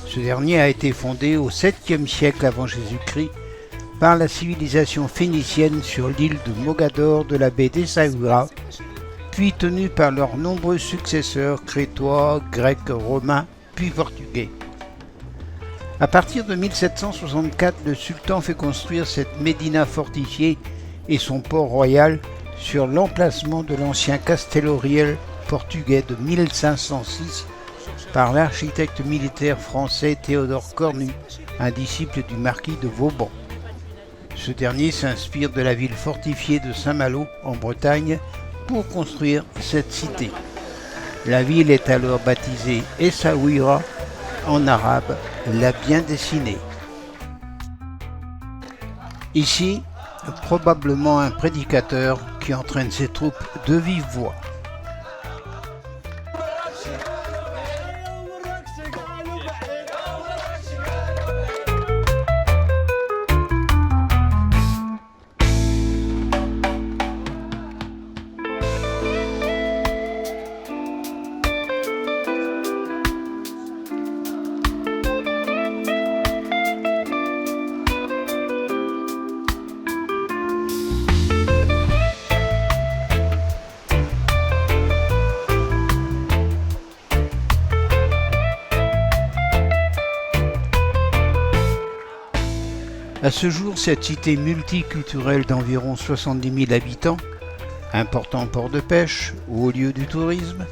S1: Ce dernier a été fondé au 7e siècle avant Jésus-Christ par la civilisation phénicienne sur l'île de Mogador de la baie d'Essaouira, puis tenu par leurs nombreux successeurs crétois, grecs, romains, puis portugais. À partir de 1764, le sultan fait construire cette médina fortifiée et son port royal sur l'emplacement de l'ancien Castelo Riel portugais de 1506 par l'architecte militaire français Théodore Cornu, un disciple du marquis de Vauban. Ce dernier s'inspire de la ville fortifiée de Saint-Malo en Bretagne pour construire cette cité. La ville est alors baptisée Essaouira, en arabe, la bien dessinée. Ici, probablement un prédicateur qui entraîne ses troupes de vive voix. À ce jour, cette cité multiculturelle d'environ 70 000 habitants, important port de pêche ou haut lieu du tourisme,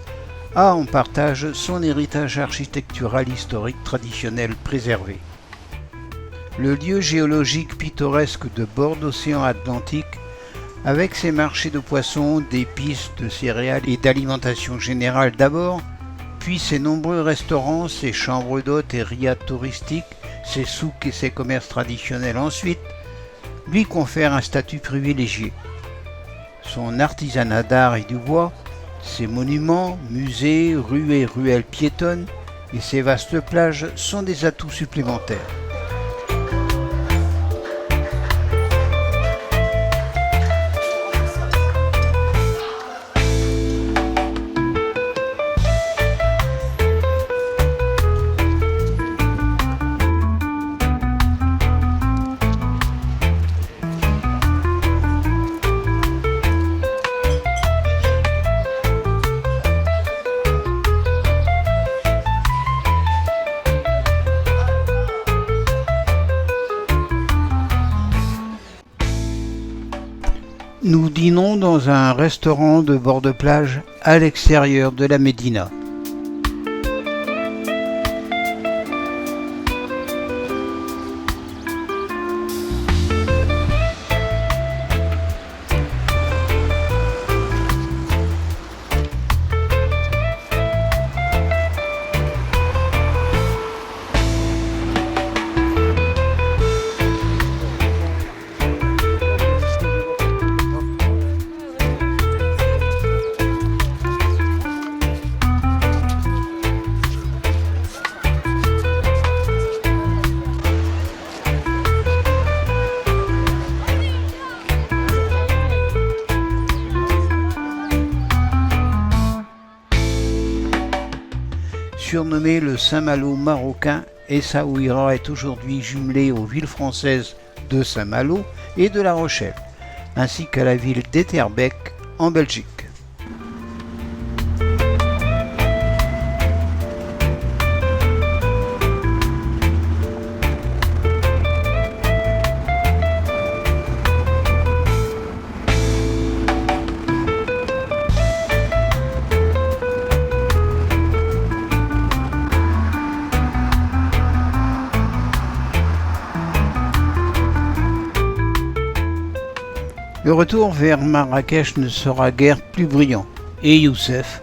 S1: a en partage son héritage architectural historique traditionnel préservé. Le lieu géologique pittoresque de bord d'océan Atlantique, avec ses marchés de poissons, d'épices, de céréales et d'alimentation générale d'abord, puis ses nombreux restaurants, ses chambres d'hôtes et riades touristiques, ses souks et ses commerces traditionnels ensuite, lui confèrent un statut privilégié. Son artisanat d'art et du bois, ses monuments, musées, rues et ruelles piétonnes et ses vastes plages sont des atouts supplémentaires. Nous dînons dans un restaurant de bord de plage à l'extérieur de la médina. Surnommé le Saint-Malo marocain, Essaouira est aujourd'hui jumelé aux villes françaises de Saint-Malo et de La Rochelle, ainsi qu'à la ville d'Etterbeek en Belgique. Le retour vers Marrakech ne sera guère plus brillant, et Youssef,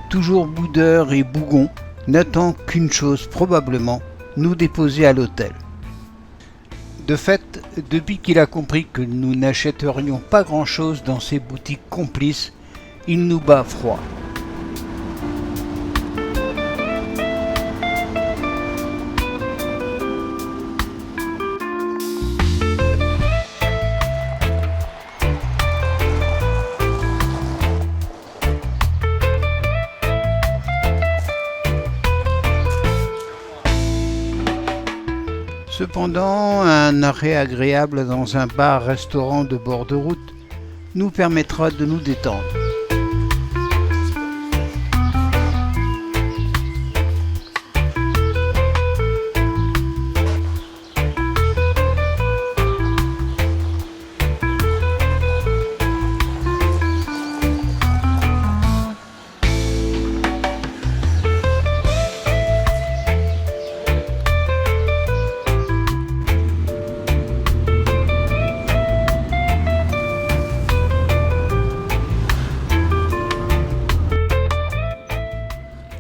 S1: toujours boudeur et bougon, n'attend qu'une chose probablement, nous déposer à l'hôtel. De fait, depuis qu'il a compris que nous n'achèterions pas grand-chose dans ces boutiques complices, il nous bat froid. Cependant, un arrêt agréable dans un bar-restaurant de bord de route nous permettra de nous détendre.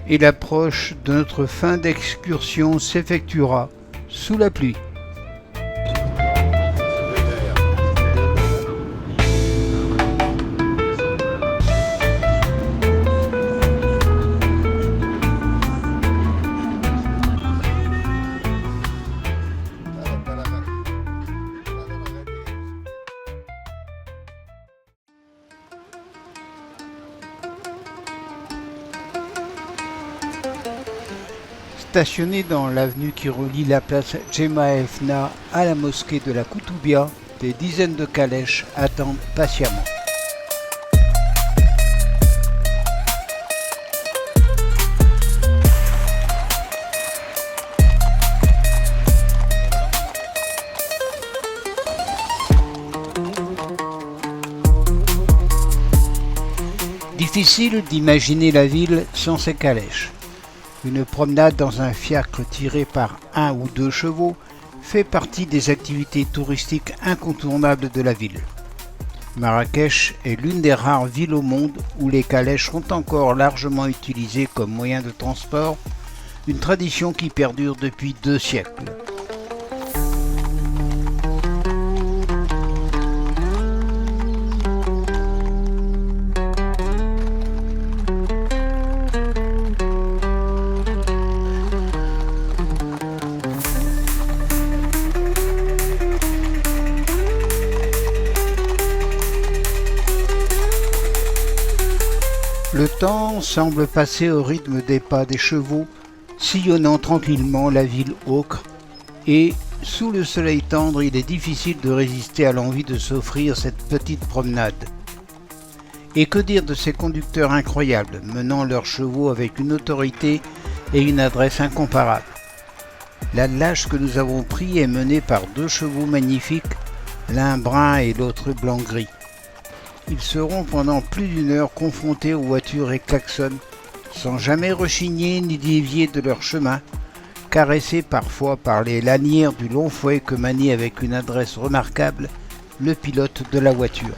S1: Et l'approche de notre fin d'excursion s'effectuera sous la pluie. Stationnés dans l'avenue qui relie la place Djema Elfna à la mosquée de la Koutoubia, des dizaines de calèches attendent patiemment. Difficile d'imaginer la ville sans ces calèches. Une promenade dans un fiacre tiré par un ou deux chevaux fait partie des activités touristiques incontournables de la ville. Marrakech est l'une des rares villes au monde où les calèches sont encore largement utilisées comme moyen de transport, une tradition qui perdure depuis 2 siècles. Le temps semble passer au rythme des pas des chevaux, sillonnant tranquillement la ville ocre, et, sous le soleil tendre, il est difficile de résister à l'envie de s'offrir cette petite promenade. Et que dire de ces conducteurs incroyables, menant leurs chevaux avec une autorité et une adresse incomparables. L'attelage que nous avons pris est mené par 2 chevaux magnifiques, l'un brun et l'autre blanc-gris. Ils seront pendant plus d'1 heure confrontés aux voitures et klaxons, sans jamais rechigner ni dévier de leur chemin, caressés parfois par les lanières du long fouet que manie avec une adresse remarquable le pilote de la voiture.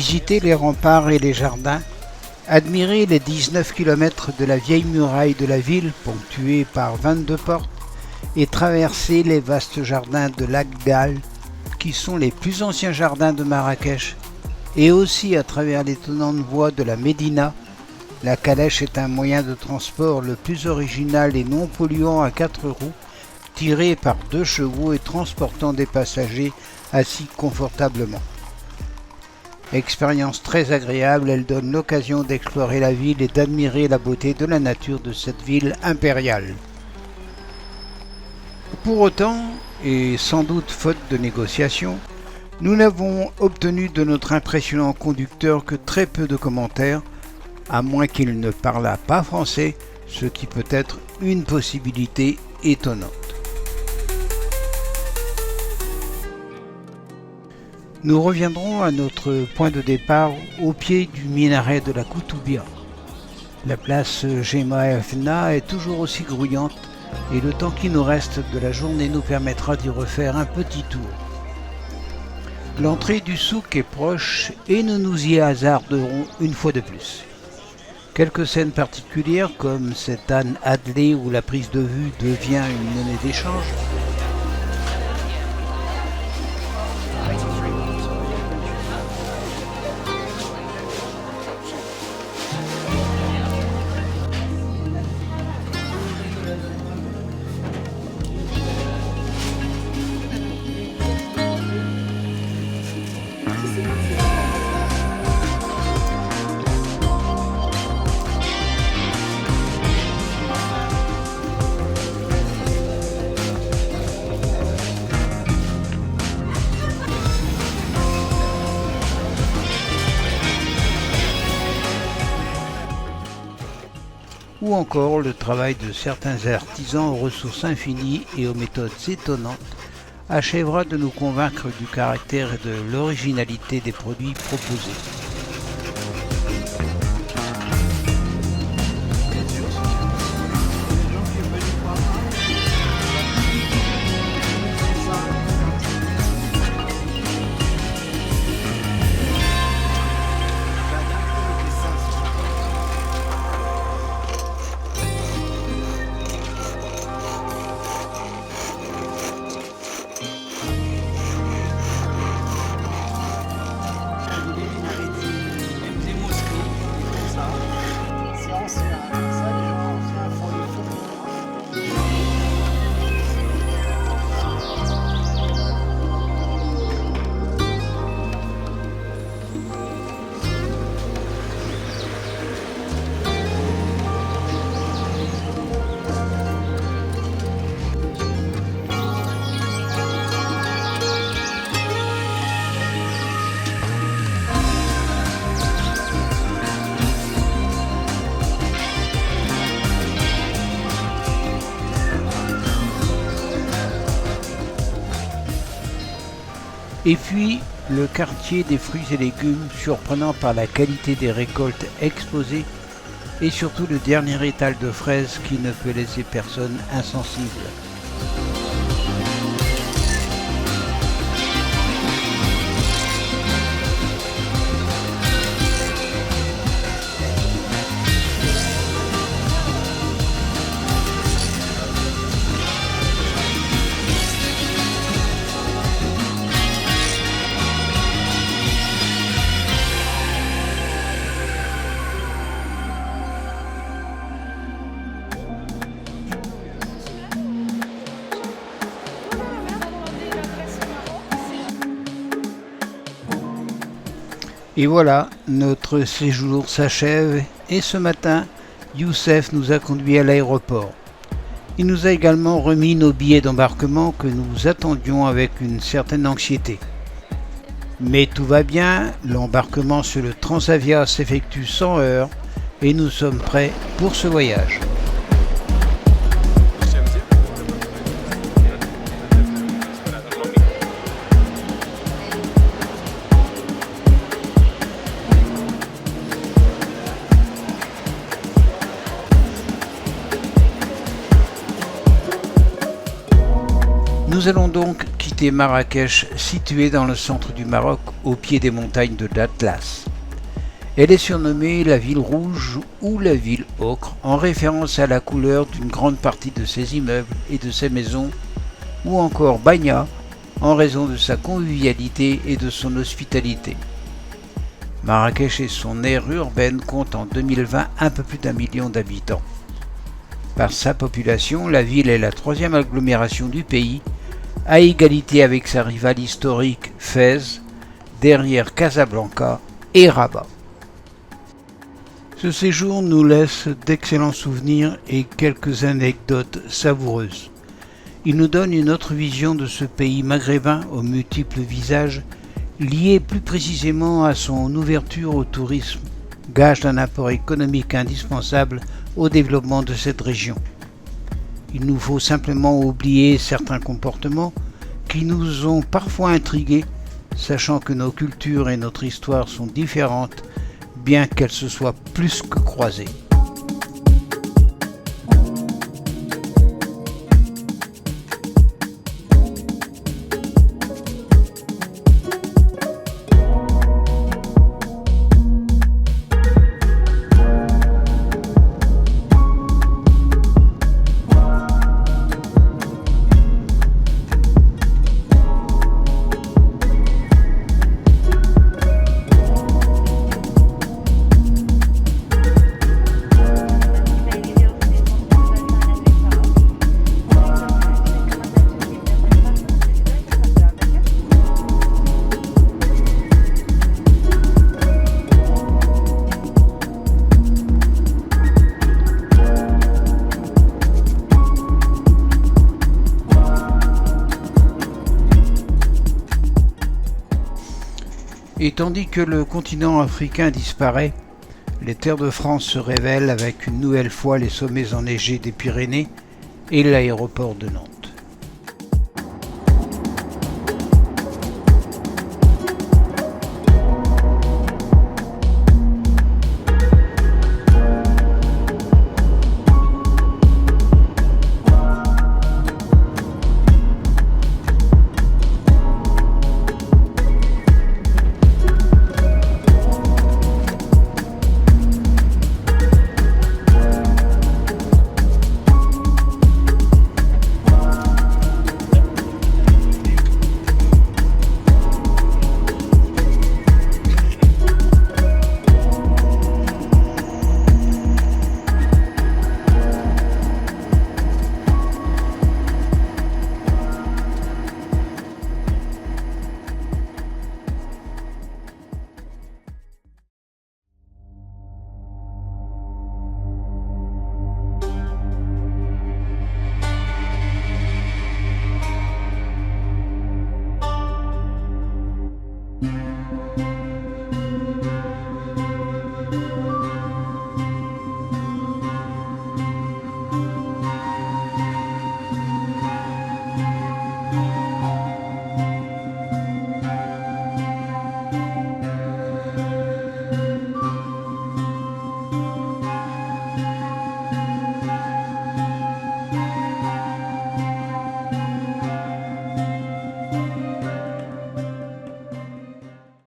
S1: visiter les remparts et les jardins, admirer les 19 km de la vieille muraille de la ville ponctuée par 22 portes et traverser les vastes jardins de l'Agdal qui sont les plus anciens jardins de Marrakech et aussi à travers l'étonnante voie de la Médina. La calèche est un moyen de transport le plus original et non polluant à 4 roues, tiré par 2 chevaux et transportant des passagers assis confortablement. Expérience très agréable, elle donne l'occasion d'explorer la ville et d'admirer la beauté de la nature de cette ville impériale. Pour autant, et sans doute faute de négociations, nous n'avons obtenu de notre impressionnant conducteur que très peu de commentaires, à moins qu'il ne parlât pas français, ce qui peut être une possibilité étonnante. Nous reviendrons à notre point de départ au pied du minaret de la Koutoubia. La place Gema Elfna est toujours aussi grouillante et le temps qui nous reste de la journée nous permettra d'y refaire un petit tour. L'entrée du souk est proche et nous nous y hasarderons une fois de plus. Quelques scènes particulières comme cette âne attelé où la prise de vue devient une monnaie d'échange. Ou encore le travail de certains artisans aux ressources infinies et aux méthodes étonnantes achèvera de nous convaincre du caractère et de l'originalité des produits proposés. Et puis, le quartier des fruits et légumes, surprenant par la qualité des récoltes exposées, et surtout le dernier étal de fraises qui ne peut laisser personne insensible. Et voilà, notre séjour s'achève et ce matin, Youssef nous a conduits à l'aéroport. Il nous a également remis nos billets d'embarquement que nous attendions avec une certaine anxiété. Mais tout va bien, l'embarquement sur le Transavia s'effectue sans heurts et nous sommes prêts pour ce voyage. Nous allons donc quitter Marrakech, située dans le centre du Maroc, au pied des montagnes de l'Atlas. Elle est surnommée la ville rouge ou la ville ocre, en référence à la couleur d'une grande partie de ses immeubles et de ses maisons, ou encore Bagna, en raison de sa convivialité et de son hospitalité. Marrakech et son aire urbaine comptent en 2020 un peu plus d'1 million d'habitants. Par sa population, la ville est la 3e agglomération du pays, à égalité avec sa rivale historique Fès, derrière Casablanca et Rabat. Ce séjour nous laisse d'excellents souvenirs et quelques anecdotes savoureuses. Il nous donne une autre vision de ce pays maghrébin aux multiples visages, lié plus précisément à son ouverture au tourisme, gage d'un apport économique indispensable au développement de cette région. Il nous faut simplement oublier certains comportements qui nous ont parfois intrigués, sachant que nos cultures et notre histoire sont différentes, bien qu'elles se soient plus que croisées. Et tandis que le continent africain disparaît, les terres de France se révèlent avec une nouvelle fois les sommets enneigés des Pyrénées et l'aéroport de Nantes.